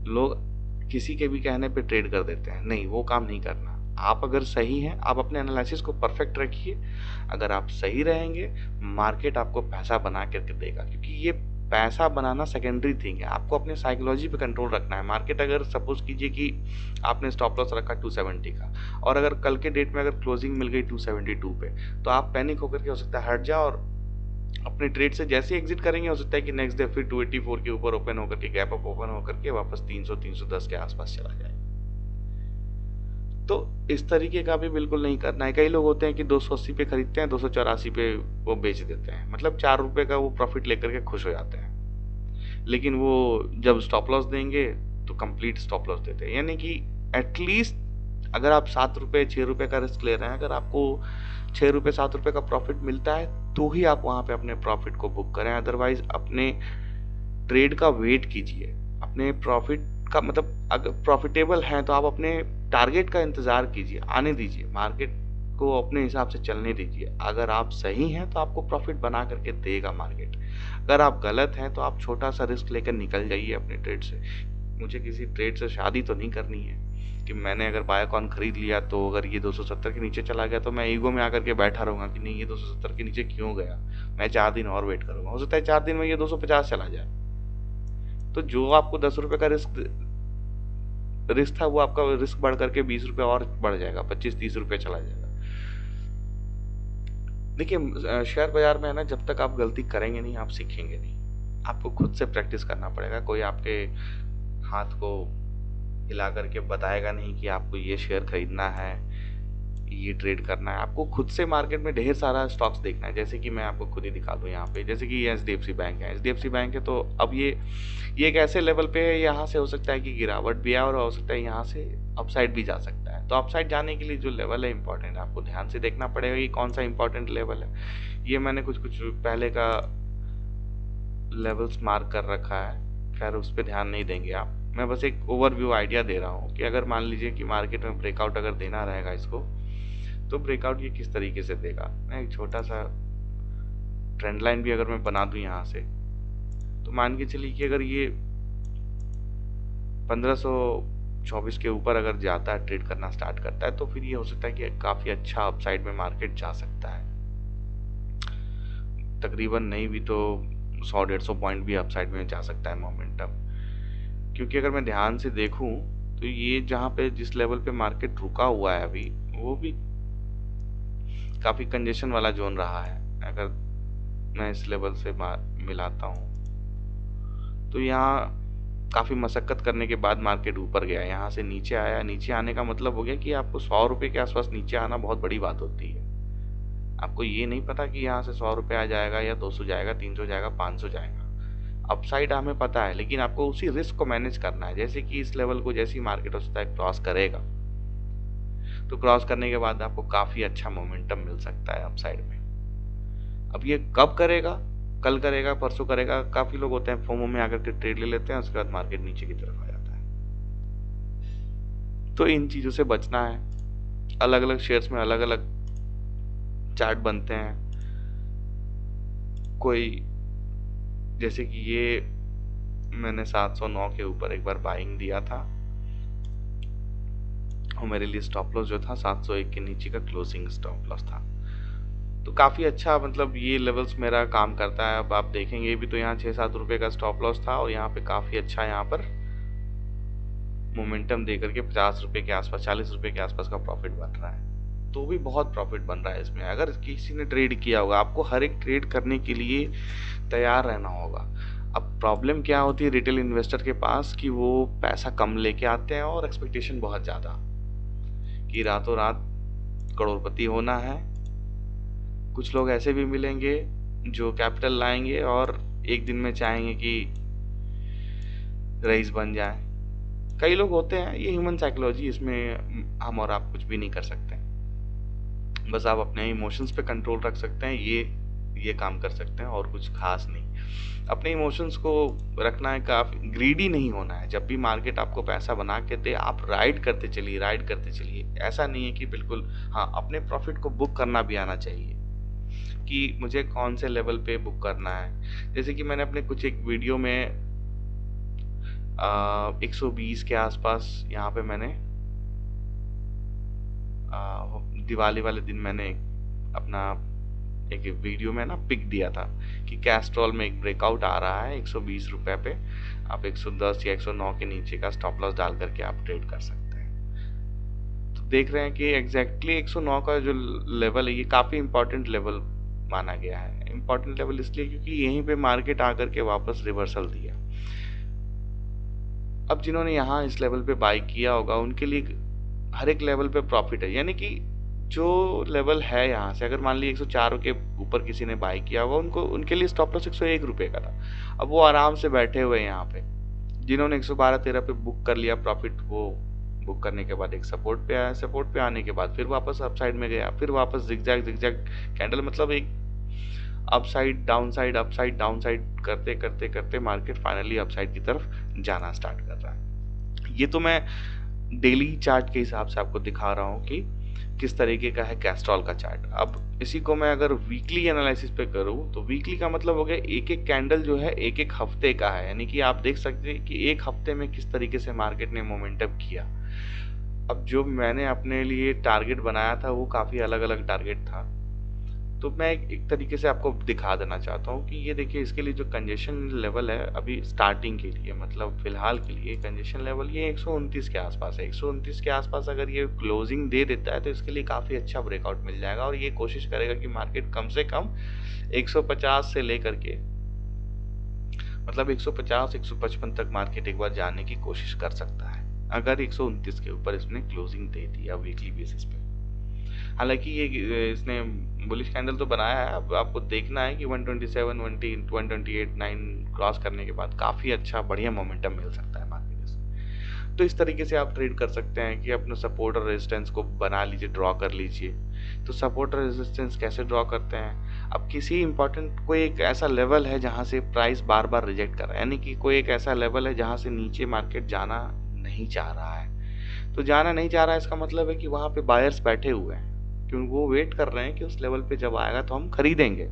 A: लोग किसी के भी कहने पे ट्रेड कर देते हैं, नहीं, वो काम नहीं करना। आप अगर सही हैं, आप अपने एनालिसिस को परफेक्ट रखिए। अगर आप सही रहेंगे, मार्केट आपको पैसा बना करके देगा, क्योंकि ये पैसा बनाना सेकेंडरी थिंग है, आपको अपने साइकोलॉजी पे कंट्रोल रखना है। मार्केट अगर सपोज कीजिए कि आपने स्टॉप लॉस रखा 270 का, और अगर कल के डेट में अगर क्लोजिंग मिल गई 272 पे, तो आप पैनिक होकर के हो सकता है हट जाओ, और अपने ट्रेड से जैसे एग्जिट करेंगे हो सकता है कि नेक्स्ट डे फिर 284 के ऊपर ओपन होकर के गैप अप ओपन होकर के वापस 300 310 के आसपास चला जाए। तो इस तरीके का भी बिल्कुल नहीं करना है। कई लोग होते हैं कि 280 पे खरीदते हैं, 284 पे वो बेच देते हैं, मतलब 4 रुपए का वो प्रॉफिट लेकर के खुश हो जाते हैं, लेकिन वो जब स्टॉप लॉस देंगे तो कंप्लीट स्टॉप लॉस देते हैं। यानी कि एटलीस्ट अगर आप 7 रुपए 6 रुपए का रिस्क ले रहे हैं, अगर आपको 6 रुपए 7 रुपए का प्रॉफिट मिलता है तो ही आप वहां पे अपने प्रॉफिट को बुक करें। अदरवाइज अपने ट्रेड का वेट कीजिए, अपने प्रॉफिट का मतलब अगर प्रॉफिटेबल हैं तो आप अपने टारगेट का इंतजार कीजिए, आने दीजिए, मार्केट को अपने हिसाब से चलने दीजिए। अगर आप सही हैं तो आपको प्रॉफिट बना करके देगा मार्केट, अगर आप गलत हैं तो आप छोटा सा रिस्क लेकर निकल जाइए अपने ट्रेड से। मुझे किसी ट्रेड से शादी तो नहीं करनी है कि मैंने अगर बायोकॉन खरीद लिया तो अगर ये 270 के नीचे चला गया तो मैं ईगो में आकर के बैठा रहूंगा कि नहीं ये 270 के नीचे क्यों गया, मैं 4 दिन और वेट करूंगा, हो सकता है 4 दिन में ये 250 चला जाए। तो जो आपको 10 रुपए का रिस्क रिस्क था वो आपका रिस्क बढ़ करके 20 रुपए और बढ़ जाएगा, 25-30 रुपए चला जाएगा। देखिए शेयर बाजार में है ना, जब तक आप गलती करेंगे नहीं आप सीखेंगे नहीं। आपको खुद से प्रैक्टिस करना पड़ेगा, कोई आपके हाथ को हिला करके बताएगा नहीं कि आपको ये शेयर खरीदना है, ये ट्रेड करना है। आपको खुद से मार्केट में ढेर सारा स्टॉक्स देखना है। जैसे कि मैं आपको खुद ही दिखा दूं यहाँ पे, जैसे कि ये एचडीएफसी बैंक है, एचडीएफसी बैंक है तो अब ये एक ऐसे लेवल पे है, यहाँ से हो सकता है कि गिरावट भी आए और हो सकता है यहाँ से अपसाइड भी जा सकता है। तो अपसाइड जाने के लिए जो लेवल है इंपॉर्टेंट, आपको ध्यान से देखना पड़ेगा ये कौन सा इंपॉर्टेंट लेवल है। ये मैंने कुछ पहले का लेवल्स मार्क कर रखा है, खैर उस पर ध्यान नहीं देंगे आप। मैं बस एक ओवरव्यू आइडिया दे रहा हूँ कि अगर मान लीजिए कि मार्केट में ब्रेकआउट अगर देना रहेगा इसको, तो ब्रेकआउट ये किस तरीके से देगा। मैं एक छोटा सा ट्रेंड लाइन भी अगर मैं बना दूं यहाँ से, तो मान के चलिए कि अगर ये 1524 के ऊपर अगर जाता है, ट्रेड करना स्टार्ट करता है, तो फिर ये हो सकता है कि काफी अच्छा अपसाइड में मार्केट जा सकता है। तकरीबन नहीं भी तो 100-150 पॉइंट भी अपसाइड में जा सकता है मोमेंटम। क्योंकि अगर मैं ध्यान से देखूं तो ये जहाँ पे जिस लेवल पे मार्केट रुका हुआ है अभी, वो भी काफी कंजेशन वाला जोन रहा है। अगर मैं इस लेवल से मिलाता हूँ तो यहाँ काफी मशक्कत करने के बाद मार्केट ऊपर गया, यहाँ से नीचे आया। नीचे आने का मतलब हो गया कि आपको 100 रुपए के आसपास नीचे आना बहुत बड़ी बात होती है। आपको ये नहीं पता कि यहाँ से 100 रुपए आ जाएगा या 200 जाएगा, 300 जाएगा, 500 जाएगा। अपसाइड हमें पता है, लेकिन आपको उसी रिस्क को मैनेज करना है। जैसे कि इस लेवल को जैसे ही मार्केट हो सकता है क्रॉस करेगा, तो क्रॉस करने के बाद आपको काफी अच्छा मोमेंटम मिल सकता है अपसाइड में। अब ये कब करेगा, कल करेगा, परसों करेगा, काफी लोग होते हैं फोमो में आकर के ट्रेड ले लेते हैं, उसके बाद मार्केट नीचे की तरफ आ जाता है। तो इन चीजों से बचना है। अलग अलग शेयर्स में अलग अलग चार्ट बनते हैं। कोई जैसे कि ये मैंने 709 के ऊपर एक बार बाइंग दिया था और मेरे लिए स्टॉप लॉस जो था 701 के नीचे का क्लोजिंग स्टॉप लॉस था। तो काफी अच्छा मतलब ये लेवल्स मेरा काम करता है। अब आप देखेंगे ये भी तो यहाँ 6-7 रुपए का स्टॉप लॉस था और यहाँ पे काफी अच्छा यहाँ पर मोमेंटम दे करके 50 रुपए के आसपास, 40 रुपए के आसपास का प्रॉफिट बन रहा है। तो भी बहुत प्रॉफिट बन रहा है इसमें, अगर किसी ने ट्रेड किया होगा। आपको हर एक ट्रेड करने के लिए तैयार रहना होगा। अब प्रॉब्लम क्या होती है रिटेल इन्वेस्टर के पास कि वो पैसा कम लेके आते हैं और एक्सपेक्टेशन बहुत ज्यादा कि रातों रात करोड़पति होना है। कुछ लोग ऐसे भी मिलेंगे जो कैपिटल लाएंगे और एक दिन में चाहेंगे कि रईस बन जाए। कई लोग होते हैं, ये ह्यूमन साइकोलॉजी, इसमें हम और आप कुछ भी नहीं कर सकते। बस आप अपने इमोशंस पे कंट्रोल रख सकते हैं, ये काम कर सकते हैं और कुछ खास नहीं। अपने इमोशंस को रखना है, काफी ग्रीडी नहीं होना है। जब भी मार्केट आपको पैसा बना के दे आप राइड करते चलिए, राइड करते चलिए। ऐसा नहीं है कि बिल्कुल, हाँ अपने प्रॉफिट को बुक करना भी आना चाहिए कि मुझे कौन से लेवल पे बुक करना है। जैसे कि मैंने अपने कुछ एक वीडियो में 120 के आसपास यहाँ पे मैंने दिवाली वाले दिन मैंने अपना एक वीडियो में ना पिक दिया था कि कैस्ट्रॉल में एक ब्रेकआउट आ रहा है 120 रुपए पे, आप 110 या 109 के नीचे का स्टॉप लॉस डाल करके आप ट्रेड कर सकते हैं। तो देख रहे हैं कि एग्जैक्टली 109 का जो लेवल है ये काफ़ी इंपॉर्टेंट लेवल माना गया है। इंपॉर्टेंट लेवल इसलिए क्योंकि यहीं पे मार्केट आकर के वापस रिवर्सल दिया। अब जिन्होंने यहाँ इस लेवल पे बाई किया होगा उनके लिए हर एक लेवल पे प्रॉफिट है, यानी कि जो लेवल है यहाँ से, अगर मान लीजिए 104 के ऊपर किसी ने बाई किया होगा उनको, उनके लिए स्टॉप लॉस 101 रुपए का था। अब वो आराम से बैठे हुए हैं यहाँ पे। जिन्होंने 112-13 पे बुक कर लिया प्रॉफिट, वो बुक करने के बाद एक सपोर्ट पे आया, सपोर्ट पे आने के बाद फिर वापस अपसाइड में गया, फिर वापस जिगजैग जिगजैग कैंडल, मतलब एक अपसाइड डाउन साइड करते करते करते मार्केट फाइनली अपसाइड की तरफ जाना स्टार्ट कर रहा है। ये तो मैं डेली चार्ट के हिसाब से आपको दिखा रहा हूँ कि किस तरीके का है कैस्ट्रॉल का चार्ट। अब इसी को मैं अगर वीकली एनालिसिस पे करूँ तो वीकली का मतलब हो गया एक एक कैंडल जो है एक एक हफ्ते का है, यानी कि आप देख सकते हैं कि एक हफ्ते में किस तरीके से मार्केट ने मोमेंटम किया। अब जो मैंने अपने लिए टारगेट बनाया था वो काफ़ी अलग अलग टारगेट था, तो मैं एक तरीके से आपको दिखा देना चाहता हूँ कि ये देखिए इसके लिए जो कंजेशन लेवल है अभी स्टार्टिंग के लिए, मतलब फिलहाल के लिए कंजेशन लेवल ये 129 के आसपास है। 129 के आसपास अगर ये क्लोजिंग दे देता है तो इसके लिए काफ़ी अच्छा ब्रेकआउट मिल जाएगा और ये कोशिश करेगा कि मार्केट कम से कम 150 से लेकर के मतलब 150 155 तक मार्केट एक बार जाने की कोशिश कर सकता है अगर 129 के ऊपर इसने क्लोजिंग दे दिया वीकली बेसिस पे। हालांकि ये इसने बुलिश कैंडल तो बनाया है, अब आपको देखना है कि 127 128 9 क्रॉस करने के बाद काफ़ी अच्छा बढ़िया मोमेंटम मिल सकता है मार्केट से। तो इस तरीके से आप ट्रेड कर सकते हैं कि अपने सपोर्ट और रेजिस्टेंस को बना लीजिए, ड्रॉ कर लीजिए। तो सपोर्ट और रेजिस्टेंस कैसे ड्रॉ करते हैं, अब किसी इंपॉर्टेंट कोई एक ऐसा लेवल है जहाँ से प्राइस बार बार रिजेक्ट कर रहा है, यानी कि कोई एक ऐसा लेवल है जहाँ से नीचे मार्केट जाना नहीं चाह रहा है। तो जाना नहीं चाह रहा है इसका मतलब है कि वहाँ पे बायर्स बैठे हुए हैं, क्योंकि वो वेट कर रहे हैं कि उस लेवल पे जब आएगा तो हम खरीदेंगे।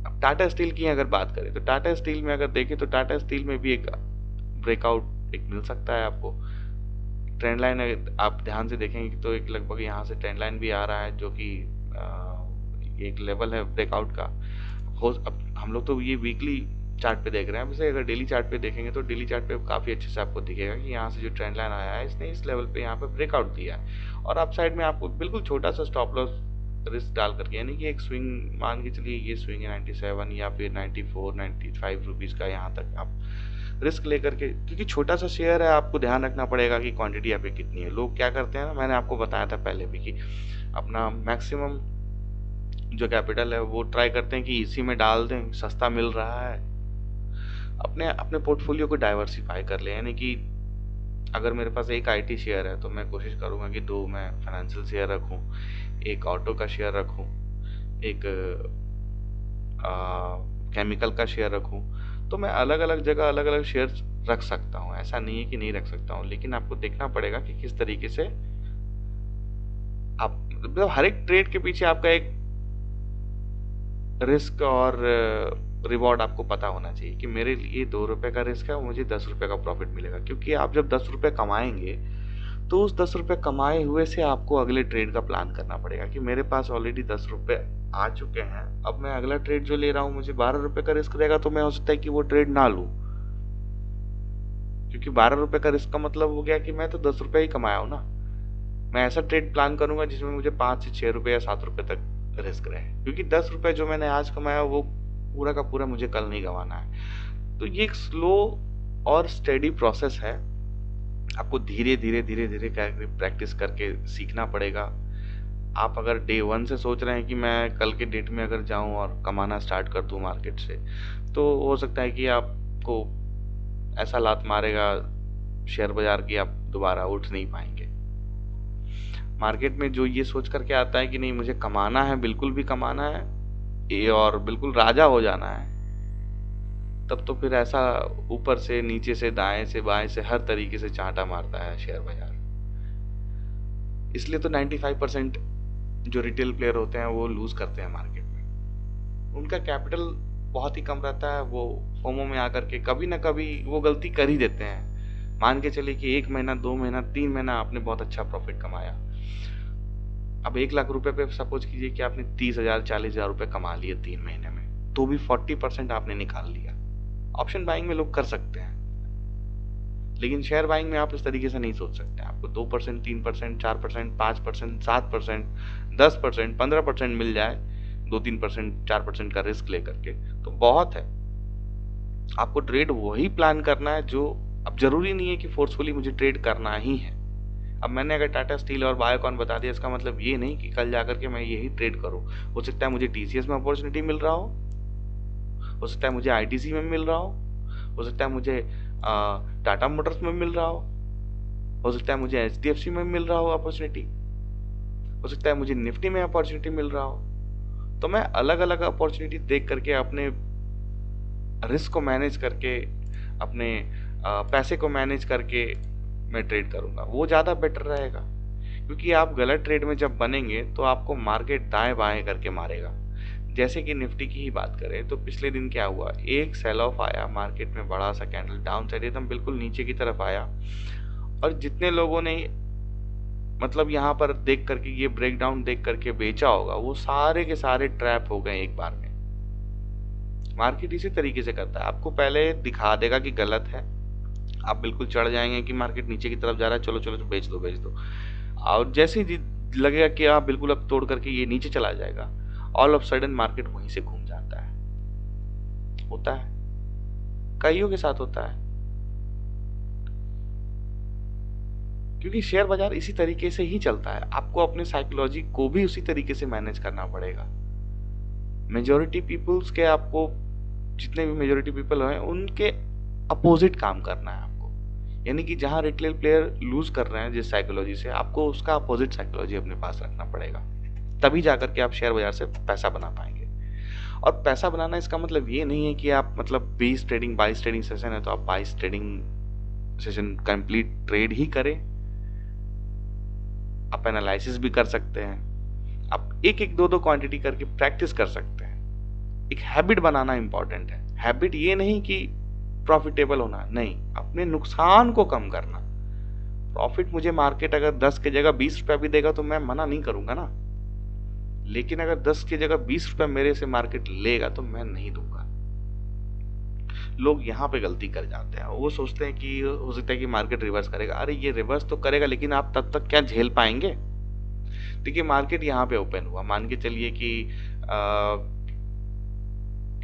A: अब टाटा स्टील की अगर बात करें तो टाटा स्टील में अगर देखें तो टाटा स्टील में भी एक ब्रेकआउट एक मिल सकता है आपको। ट्रेंड लाइन आप ध्यान से देखेंगे तो एक लगभग यहाँ से ट्रेंड लाइन भी आ रहा है जो कि एक लेवल है ब्रेकआउट का। हो अब हम लोग तो ये वीकली चार्ट पे देख रहे हैं, वैसे अगर डेली चार्ट पे देखेंगे तो डेली चार्ट पे काफ़ी अच्छे से आपको दिखेगा कि यहाँ से जो ट्रेंड लाइन आया है इसने इस लेवल पे यहाँ पे ब्रेकआउट दिया है और अप साइड में आपको बिल्कुल छोटा सा स्टॉप लॉस रिस्क डाल करके, यानी कि एक स्विंग मान के चलिए ये स्विंग है 97 या फिर 94 95 रुपीज़ का, यहाँ तक आप रिस्क लेकर के, क्योंकि छोटा सा शेयर है आपको ध्यान रखना पड़ेगा कि क्वांटिटी यहाँ पे कितनी है। लोग क्या करते हैं ना, मैंने आपको बताया था पहले भी कि अपना मैक्सिमम जो कैपिटल है वो ट्राई करते हैं कि इसी में डाल दें, सस्ता मिल रहा है। अपने अपने पोर्टफोलियो को डाइवर्सिफाई कर ले, यानी कि अगर मेरे पास एक आईटी शेयर है तो मैं कोशिश करूंगा कि दो मैं फाइनेंशियल शेयर रखूं, एक ऑटो का शेयर रखूं, एक केमिकल का शेयर रखूं। तो मैं अलग अलग जगह अलग अलग शेयर रख सकता हूं, ऐसा नहीं है कि नहीं रख सकता हूं, लेकिन आपको देखना पड़ेगा कि किस तरीके से आप, मतलब हर एक ट्रेड के पीछे आपका एक रिस्क और रिवॉर्ड आपको पता होना चाहिए कि मेरे लिए 2 रुपए का रिस्क है, मुझे 10 रुपए का प्रॉफिट मिलेगा। क्योंकि आप जब 10 रुपए कमाएंगे तो उस 10 रुपए कमाए हुए से आपको अगले ट्रेड का प्लान करना पड़ेगा कि मेरे पास ऑलरेडी 10 रुपए आ चुके हैं, अब मैं अगला ट्रेड जो ले रहा हूँ मुझे 12 रुपए का रिस्क रहेगा, तो मैं हो सकता है कि वो ट्रेड ना लूँ, क्योंकि 12 रुपए का रिस्क का मतलब हो गया कि मैं तो 10 रुपए ही कमाया हूँ ना। मैं ऐसा ट्रेड प्लान करूंगा जिसमें मुझे 5 से 6 रुपए या 7 रुपए तक रिस्क रहे, क्योंकि 10 रुपए जो मैंने आज कमाया वो पूरा का पूरा मुझे कल नहीं गंवाना है। तो ये एक स्लो और स्टेडी प्रोसेस है, आपको धीरे धीरे धीरे धीरे प्रैक्टिस करके सीखना पड़ेगा। आप अगर डे 1 से सोच रहे हैं कि मैं कल के डेट में अगर जाऊं और कमाना स्टार्ट कर दूं मार्केट से, तो हो सकता है कि आपको ऐसा लात मारेगा शेयर बाजार की आप दोबारा उठ नहीं पाएंगे। मार्केट में जो ये सोच करके आता है कि नहीं मुझे कमाना है, बिल्कुल भी कमाना है ये और बिल्कुल राजा हो जाना है, तब तो फिर ऐसा ऊपर से नीचे से दाएं से बाएं से हर तरीके से चांटा मारता है शेयर बाजार। इसलिए तो 95% जो रिटेल प्लेयर होते हैं वो लूज करते हैं मार्केट में, उनका कैपिटल बहुत ही कम रहता है, वो फोमो में आकर के कभी ना कभी वो गलती कर ही देते हैं। मान के चलिए कि 1 महीना 2 महीना 3 महीना आपने बहुत अच्छा प्रॉफिट कमाया, अब 1 लाख रुपए पे सपोज कीजिए कि आपने 30,000 40,000 रुपए कमा लिए 3 महीने में, तो भी 40% आपने निकाल लिया। ऑप्शन बाइंग में लोग कर सकते हैं, लेकिन शेयर बाइंग में आप इस तरीके से नहीं सोच सकते। आपको 2%, 3%, 4%, 5%, 7%, 10%, 15% मिल जाए 2-3%, 4% का रिस्क लेकर के, तो बहुत है। आपको ट्रेड वही प्लान करना है जो, अब जरूरी नहीं है कि फोर्सफुली मुझे ट्रेड करना ही है। अब मैंने अगर टाटा स्टील और बायोकॉन बता दिया, इसका मतलब ये नहीं कि कल जाकर के मैं यही ट्रेड करूं। हो सकता है मुझे टीसीएस में अपॉर्चुनिटी मिल रहा हो सकता है मुझे आईटीसी में मिल रहा हो सकता है मुझे टाटा मोटर्स में मिल रहा हो सकता है मुझे एचडीएफसी में मिल रहा हो अपॉर्चुनिटी, हो सकता है मुझे निफ्टी में अपॉर्चुनिटी मिल रहा हो। तो मैं अलग अलग अपॉर्चुनिटी देख करके, अपने रिस्क को मैनेज करके, अपने पैसे को मैनेज करके मैं ट्रेड करूंगा, वो ज़्यादा बेटर रहेगा। क्योंकि आप गलत ट्रेड में जब बनेंगे तो आपको मार्केट दाएं बाएं करके मारेगा। जैसे कि निफ्टी की ही बात करें तो पिछले दिन क्या हुआ, एक सेल ऑफ आया मार्केट में, बड़ा सा कैंडल डाउन साइड एकदम बिल्कुल नीचे की तरफ आया, और जितने लोगों ने मतलब यहाँ पर देख करके, ये ब्रेकडाउन देख करके बेचा होगा, वो सारे के सारे ट्रैप हो गए एक बार में। मार्केट इसी तरीके से करता है, आपको पहले दिखा देगा कि गलत है, आप बिल्कुल चढ़ जाएंगे कि मार्केट नीचे की तरफ जा रहा है, चलो चलो बेच दो बेच दो। और जैसे ही लगेगा कि आप बिल्कुल अब तोड़ करके ये नीचे चला जाएगा, ऑल ऑफ सडन मार्केट वहीं से घूम जाता है। होता है, कईयों के साथ होता है। क्योंकि शेयर बाजार इसी तरीके से ही चलता है, आपको अपने साइकोलॉजी को भी उसी तरीके से मैनेज करना पड़ेगा। मेजोरिटी पीपल्स के, आपको जितने भी मेजोरिटी पीपल हैं उनके अपोजिट काम करना है आपको। यानी कि जहां रिटेल प्लेयर लूज कर रहे हैं जिस साइकोलॉजी से, आपको उसका अपोजिट साइकोलॉजी अपने पास रखना पड़ेगा, तभी जाकर के आप शेयर बाजार से पैसा बना पाएंगे। और पैसा बनाना इसका मतलब ये नहीं है कि आप मतलब 22 ट्रेडिंग सेशन है तो आप 22 ट्रेडिंग सेशन कंप्लीट ट्रेड ही करें। आप एनालिसिस भी कर सकते हैं, आप एक एक दो क्वांटिटी करके प्रैक्टिस कर सकते हैं। एक हैबिट बनाना इंपॉर्टेंट है। हैबिट ये नहीं कि प्रॉफिटेबल होना, नहीं, अपने नुकसान को कम करना। प्रॉफिट मुझे मार्केट अगर 10 की जगह 20 रुपया भी देगा तो मैं मना नहीं करूंगा ना, लेकिन अगर 10 की जगह 20 रुपया मेरे से मार्केट लेगा तो मैं नहीं दूंगा। लोग यहाँ पे गलती कर जाते हैं, वो सोचते हैं कि हो सकता है कि मार्केट रिवर्स करेगा। अरे ये रिवर्स तो करेगा, लेकिन आप तब तक क्या झेल पाएंगे? देखिए मार्केट यहाँ पे ओपन हुआ, मान के चलिए कि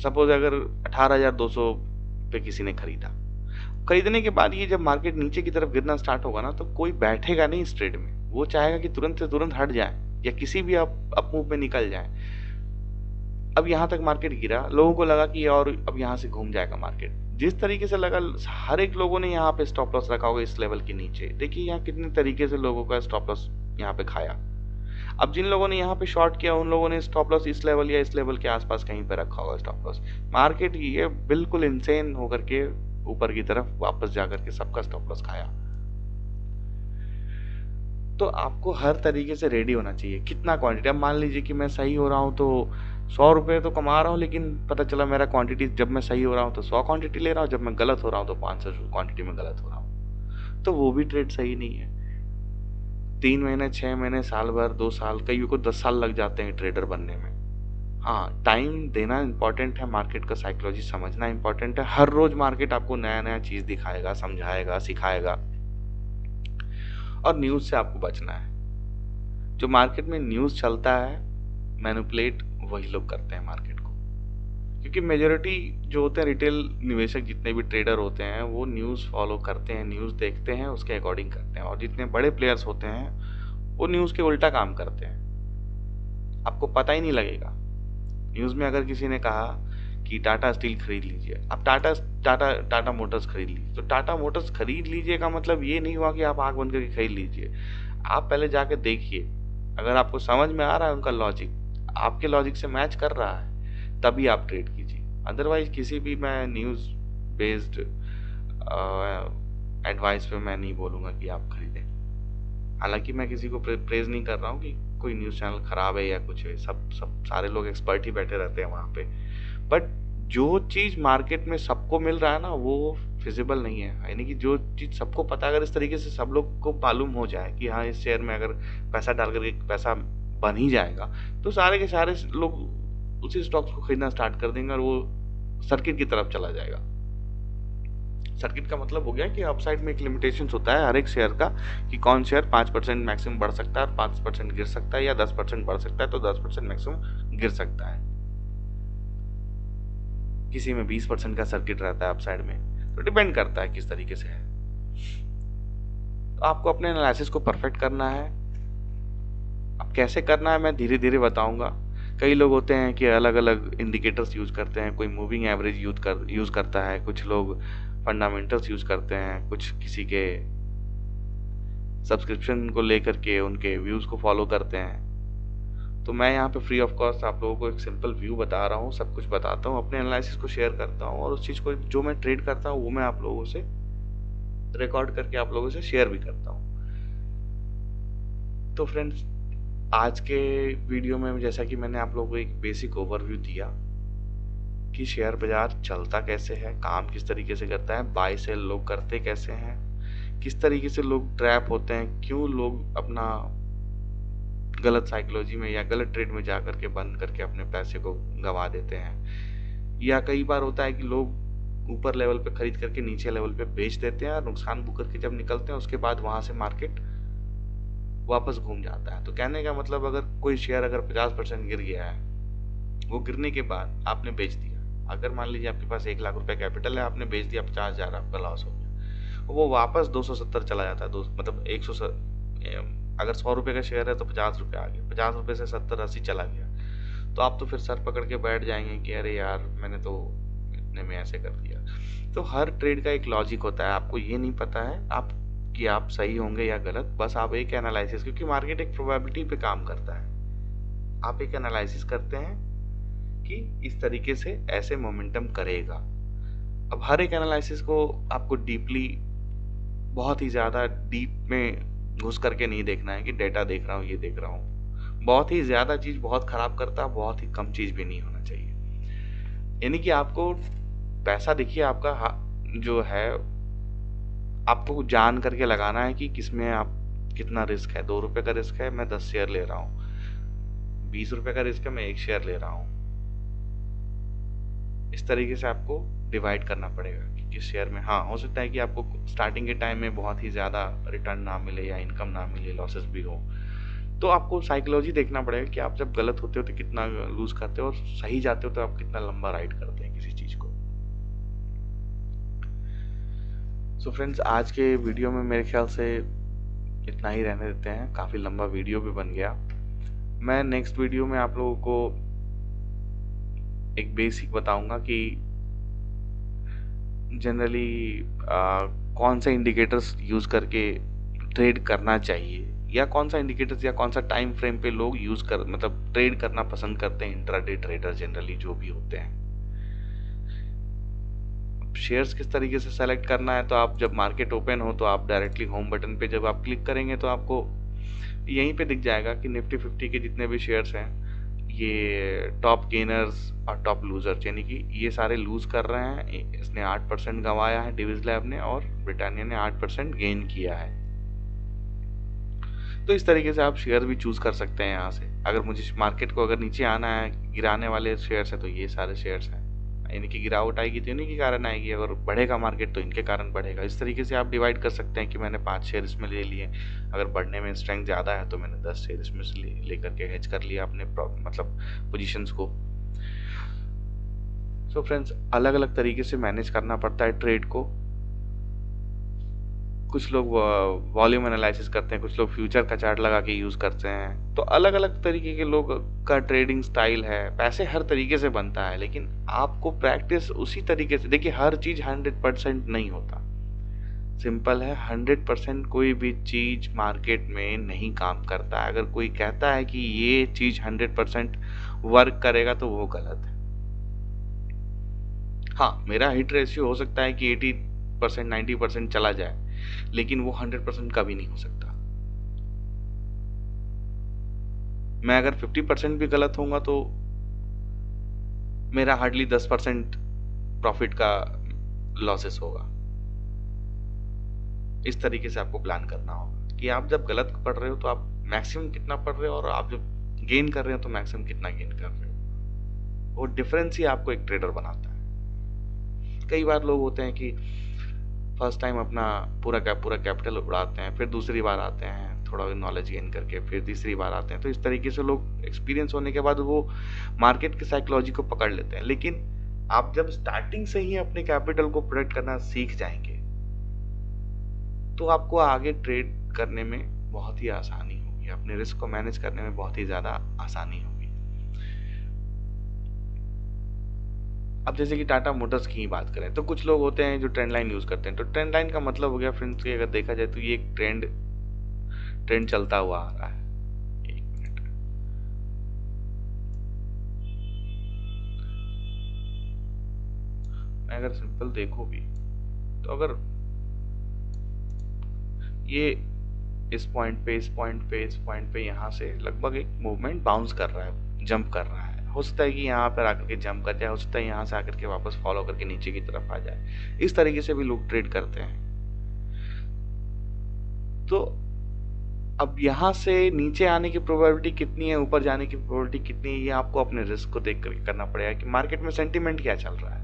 A: सपोज अगर 18,200 पे किसी ने खरीदने के बाद ये जब मार्केट नीचे की तरफ गिरना स्टार्ट होगा ना, तो कोई बैठेगा नहीं इस ट्रेड में, वो चाहेगा कि तुरंत से तुरंत हट जाए या किसी भी अप मूव में निकल जाए। अब यहाँ तक मार्केट गिरा, लोगों को लगा कि और अब यहाँ से घूम जाएगा मार्केट। जिस तरीके से लगा, हर एक लोगों ने यहाँ पे स्टॉप लॉस रखा होगा इस लेवल के नीचे। देखिए यहाँ कितने तरीके से लोगों का स्टॉप लॉस यहाँ पे खाया। अब जिन लोगों ने यहाँ पे शॉर्ट किया, उन लोगों ने स्टॉप लॉस इस लेवल या इस लेवल के आसपास कहीं पे रखा होगा स्टॉप लॉस। मार्केट ये बिल्कुल इनसेन होकर के ऊपर की तरफ वापस जाकर के सबका स्टॉप लॉस खाया। तो आपको हर तरीके से रेडी होना चाहिए। कितना क्वांटिटी, अब मान लीजिए कि मैं सही हो रहा हूँ तो 100 रुपये तो कमा रहा हूँ, लेकिन पता चला मेरा क्वांटिटी, जब मैं सही हो रहा हूँ तो 100 क्वांटिटी ले रहा हूँ, जब मैं गलत हो रहा हूँ तो 500 क्वांटिटी में गलत हो रहा हूँ, तो वो भी ट्रेड सही नहीं है। 3 महीने, 6 महीने, साल भर, 2 साल, कईयों को 10 साल लग जाते हैं ट्रेडर बनने में। हाँ, टाइम देना इंपॉर्टेंट है, मार्केट का साइकोलॉजी समझना इंपॉर्टेंट है। हर रोज मार्केट आपको नया नया चीज दिखाएगा, समझाएगा, सिखाएगा। और न्यूज से आपको बचना है। जो मार्केट में न्यूज चलता है, मैनिपुलेट वही लोग करते हैं मार्केट को। क्योंकि मेजोरिटी जो होते हैं रिटेल निवेशक, जितने भी ट्रेडर होते हैं, वो न्यूज फॉलो करते हैं, न्यूज देखते हैं, उसके अकॉर्डिंग करते हैं। और जितने बड़े प्लेयर्स होते हैं वो न्यूज के उल्टा काम करते हैं, आपको पता ही नहीं लगेगा। न्यूज में अगर किसी ने कहा कि टाटा स्टील खरीद लीजिए, अब टाटा मोटर्स खरीद लीजिए, तो टाटा मोटर्स खरीद लीजिए का मतलब ये नहीं हुआ कि आप आंख बंद करके खरीद लीजिए। आप पहले जाके देखिए, अगर आपको समझ में आ रहा है उनका लॉजिक, आपके लॉजिक से मैच कर रहा है, तभी आप ट्रेड कीजिए। अदरवाइज किसी भी मैं न्यूज बेस्ड एडवाइस पे मैं नहीं बोलूंगा कि आप खरीदें। हालांकि मैं किसी को प्रेज नहीं कर रहा हूँ कि कोई न्यूज चैनल खराब है या कुछ है, सब सारे लोग एक्सपर्ट ही बैठे रहते हैं वहां पे। बट जो चीज मार्केट में सबको मिल रहा है ना, वो फिजिबल नहीं है। यानी कि जो चीज सबको पता है, अगर इस तरीके से सब लोग को मालूम हो जाए कि हाँ इस शेयर में अगर पैसा डाल करके पैसा बन ही जाएगा तो सारे के सारे लोग उसी स्टॉक्स को खरीदना स्टार्ट कर देंगे और वो सर्किट की तरफ चला जाएगा। सर्किट का मतलब हो गया कि अपसाइड में एक लिमिटेशन होता है हर एक शेयर का कि कौन शेयर 5% मैक्सिमम बढ़ सकता है और 5% गिर सकता है, या 10% बढ़ सकता है तो 10% मैक्सिमम गिर सकता है। किसी में 20% का सर्किट रहता है अपसाइड में, तो डिपेंड करता है किस तरीके से है। तो आपको अपने एनालिसिस को परफेक्ट करना है। अब कैसे करना है मैं धीरे धीरे बताऊंगा। कई लोग होते हैं कि अलग अलग इंडिकेटर्स यूज करते हैं, कोई मूविंग एवरेज यूज करता है, कुछ लोग फंडामेंटल्स यूज करते हैं, कुछ किसी के सब्सक्रिप्शन को लेकर के उनके व्यूज को फॉलो करते हैं। तो मैं यहाँ पे फ्री ऑफ कॉस्ट आप लोगों को एक सिंपल व्यू बता रहा हूँ, सब कुछ बताता हूँ, अपने एनालिसिस को शेयर करता हूँ और उस चीज़ को जो मैं ट्रेड करता हूँ वो मैं आप लोगों से रिकॉर्ड करके आप लोगों से शेयर भी करता हूँ। तो फ्रेंड्स, आज के वीडियो में जैसा कि मैंने आप लोगों को एक बेसिक ओवरव्यू दिया कि शेयर बाजार चलता कैसे है, काम किस तरीके से करता है, बाय सेल लोग करते कैसे हैं, किस तरीके से लोग ट्रैप होते हैं, क्यों लोग अपना गलत साइकोलॉजी में या गलत ट्रेड में जा करके बंद करके अपने पैसे को गंवा देते हैं, या कई बार होता है कि लोग ऊपर लेवल पे खरीद करके नीचे लेवल पे बेच देते हैं और नुकसान बुक करके जब निकलते हैं उसके बाद वहां से मार्केट वापस घूम जाता है। तो कहने का मतलब, अगर कोई शेयर अगर 50% गिर गया है, वो गिरने के बाद आपने बेच दिया, अगर मान लीजिए आपके पास 1 लाख रुपए कैपिटल है, आपने बेच दिया, 50,000 आपका लॉस हो गया, वो वापस 270 चला जाता है, मतलब 100, अगर 100 रुपए का शेयर है तो 50 रुपए आ गया, 50 रुपए से 70-80 चला गया, तो आप तो फिर सर पकड़ के बैठ जाएंगे कि अरे यार मैंने तो इतने में ऐसे कर दिया। तो हर ट्रेड का एक लॉजिक होता है, आपको ये नहीं पता है आप कि आप सही होंगे या गलत, बस आप एक एनालिसिस, क्योंकि मार्केट एक प्रोबेबिलिटी पे काम करता है, आप एक एनालिसिस करते हैं कि इस तरीके से ऐसे मोमेंटम करेगा। अब हर एक एनालिसिस को आपको डीपली, बहुत ही ज्यादा डीप में घुस करके नहीं देखना है कि डेटा देख रहा हूँ ये देख रहा हूँ। बहुत ही ज्यादा चीज बहुत खराब करता है, बहुत ही कम चीज भी नहीं होना चाहिए। यानी कि आपको पैसा, देखिए आपका जो है, आपको जान करके लगाना है कि किसमें आप कितना रिस्क है। 2 रुपए का रिस्क है, मैं 10 शेयर ले रहा हूँ। 20 रुपए का रिस्क है, मैं 1 शेयर ले रहा हूँ। इस तरीके से आपको डिवाइड करना पड़ेगा कि किस शेयर में, हाँ हो सकता है कि आपको स्टार्टिंग के टाइम में बहुत ही ज़्यादा रिटर्न ना मिले या इनकम ना मिले, लॉसेस भी हो, तो आपको साइकोलॉजी देखना पड़ेगा कि आप जब गलत होते हो तो कितना लूज करते हो और सही जाते हो तो आप कितना लंबा राइड करते हैं किसी चीज़ को। सो फ्रेंड्स, आज के वीडियो में मेरे ख्याल से इतना ही रहने देते हैं, काफ़ी लंबा वीडियो भी बन गया। मैं नेक्स्ट वीडियो में आप लोगों को एक बेसिक बताऊंगा कि जनरली कौन सा इंडिकेटर्स यूज करके ट्रेड करना चाहिए, या कौन सा इंडिकेटर्स या कौन सा टाइम फ्रेम पे लोग यूज कर, मतलब ट्रेड करना पसंद करते हैं, इंट्राडे ट्रेडर जनरली जो भी होते हैं। शेयर्स किस तरीके से सेलेक्ट करना है, तो आप जब मार्केट ओपन हो तो आप डायरेक्टली होम बटन पे जब आप क्लिक करेंगे तो आपको यहीं पे दिख जाएगा कि निफ्टी 50 के जितने भी शेयर्स हैं, ये टॉप गेनर्स और टॉप लूजर्स, यानी कि ये सारे लूज कर रहे हैं। इसने 8% गंवाया है डिविज लैब ने, और ब्रिटानिया ने 8% गेन किया है। तो इस तरीके से आप शेयर भी चूज कर सकते हैं यहाँ से। अगर मुझे मार्केट को अगर नीचे आना है, गिराने वाले शेयर्स हैं, तो ये सारे शेयर्स हैं, यानी कि गिरावट आएगी तो इन्हीं के कारण आएगी, अगर बढ़ेगा मार्केट तो इनके कारण बढ़ेगा। इस तरीके से आप डिवाइड कर सकते हैं कि मैंने 5 शेयर इसमें ले लिए, अगर बढ़ने में स्ट्रेंथ ज़्यादा है तो मैंने 10 शेयर इसमें से लेकर के हेज कर लिया अपने मतलब पोजीशंस को। सो फ्रेंड्स, अलग अलग तरीके से मैनेज करना पड़ता है ट्रेड को। कुछ लोग वॉल्यूम एनालिसिस करते हैं, कुछ लोग फ्यूचर का चार्ट लगा के यूज करते हैं। तो अलग अलग तरीके के लोग का ट्रेडिंग स्टाइल है। पैसे हर तरीके से बनता है, लेकिन आपको प्रैक्टिस उसी तरीके से, देखिए हर चीज 100% नहीं होता। सिंपल है, 100% कोई भी चीज मार्केट में नहीं काम करता है। अगर कोई कहता है कि ये चीज 100% वर्क करेगा तो वो गलत है। हाँ, मेरा हिट रेशियो हो सकता है कि 80% 90% चला जाए, लेकिन वो 100% कभी नहीं हो सकता। मैं अगर 50% भी गलत होऊंगा तो मेरा हार्डली 10% प्रॉफिट का लॉसेस होगा। इस तरीके से आपको प्लान करना होगा कि आप जब गलत पढ़ रहे हो तो आप मैक्सिमम कितना पढ़ रहे हो, और आप जब गेन कर रहे हो तो मैक्सिमम कितना गेन कर रहे हो, वो डिफरेंस ही आपको एक ट्रेडर बनाता है। कई बार लोग होते हैं कि फर्स्ट टाइम अपना पूरा कैपिटल उड़ाते हैं, फिर दूसरी बार आते हैं थोड़ा नॉलेज गेन करके, फिर तीसरी बार आते हैं। तो इस तरीके से लोग एक्सपीरियंस होने के बाद वो मार्केट की साइकोलॉजी को पकड़ लेते हैं। लेकिन आप जब स्टार्टिंग से ही अपने कैपिटल को प्रोटेक्ट करना सीख जाएंगे तो आपको आगे ट्रेड करने में बहुत ही आसानी होगी, अपने रिस्क को मैनेज करने में बहुत ही ज्यादा आसानी होगी। अब जैसे कि टाटा मोटर्स की ही बात करें तो कुछ लोग होते हैं जो ट्रेंड लाइन यूज करते हैं। तो ट्रेंड लाइन का मतलब हो गया फ्रेंड्स कि अगर देखा जाए तो ये एक ट्रेंड चलता हुआ आ रहा है। एक मिनट, मैं अगर सिंपल देखो भी तो अगर ये इस पॉइंट पे यहाँ से लगभग एक मूवमेंट बाउंस कर रहा है, जंप कर रहा है, हो सकता है कि यहाँ पर आकर के जंप कर जाए, हो सकता है यहाँ से आकर के वापस फॉलो करके नीचे की तरफ आ जाए। इस तरीके से भी लोग ट्रेड करते हैं। तो अब यहाँ से नीचे आने की प्रोबेबिलिटी कितनी है, ऊपर जाने की प्रोबेबिलिटी कितनी है, ये आपको अपने रिस्क को देख करके करना पड़ेगा कि मार्केट में सेंटीमेंट क्या चल रहा है।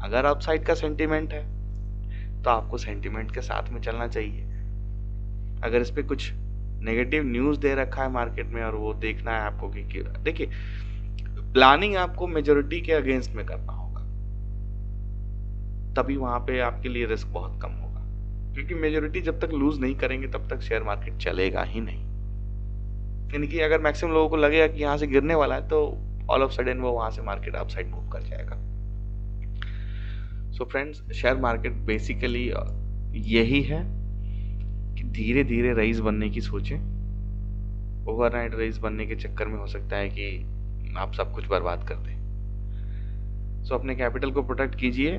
A: अगर अपसाइड का सेंटीमेंट है तो आपको सेंटीमेंट के साथ में चलना चाहिए। अगर इस पे कुछ नेगेटिव न्यूज दे रखा है मार्केट में और वो देखना है आपको कि देखिए, प्लानिंग आपको मेजोरिटी के अगेंस्ट में करना होगा, तभी वहां पे आपके लिए रिस्क बहुत कम होगा। क्योंकि मेजोरिटी जब तक लूज नहीं करेंगे तब तक शेयर मार्केट चलेगा ही नहीं। यानी कि अगर मैक्सिमम लोगों को लगेगा कि यहाँ से गिरने वाला है तो ऑल ऑफ सडन वो वहां से मार्केट अपसाइड मूव कर जाएगा। So friends, share market basically यही है कि धीरे धीरे रईस बनने की सोचें। ओवरनाइट रईस बनने के चक्कर में हो सकता है कि आप सब कुछ बर्बाद कर दें। सो अपने कैपिटल को प्रोटेक्ट कीजिए,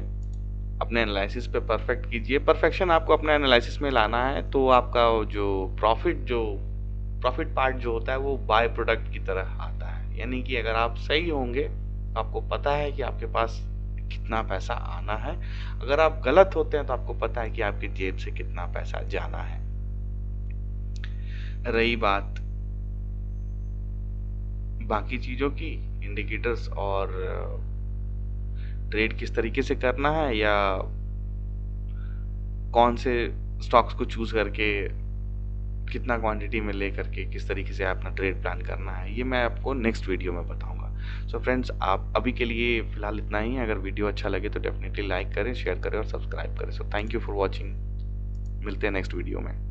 A: अपने एनालिसिस पे परफेक्ट कीजिए। परफेक्शन आपको अपने एनालिसिस में लाना है तो आपका जो प्रॉफिट पार्ट जो होता है वो बाय प्रोडक्ट की तरह आता है। यानी कि अगर आप सही होंगे तो आपको पता है कि आपके पास कितना पैसा आना है, अगर आप गलत होते हैं तो आपको पता है कि आपकी जेब से कितना पैसा जाना है। रही बात बाकी चीजों की, इंडिकेटर्स और ट्रेड किस तरीके से करना है या कौन से स्टॉक्स को चूज करके कितना क्वांटिटी में ले करके किस तरीके से अपना ट्रेड प्लान करना है, ये मैं आपको नेक्स्ट वीडियो में बताऊंगा। सो फ्रेंड्स, आप अभी के लिए फिलहाल इतना ही है। अगर वीडियो अच्छा लगे तो डेफिनेटली लाइक करें, शेयर करें और सब्सक्राइब करें। So thank you for watching. मिलते हैं नेक्स्ट वीडियो में।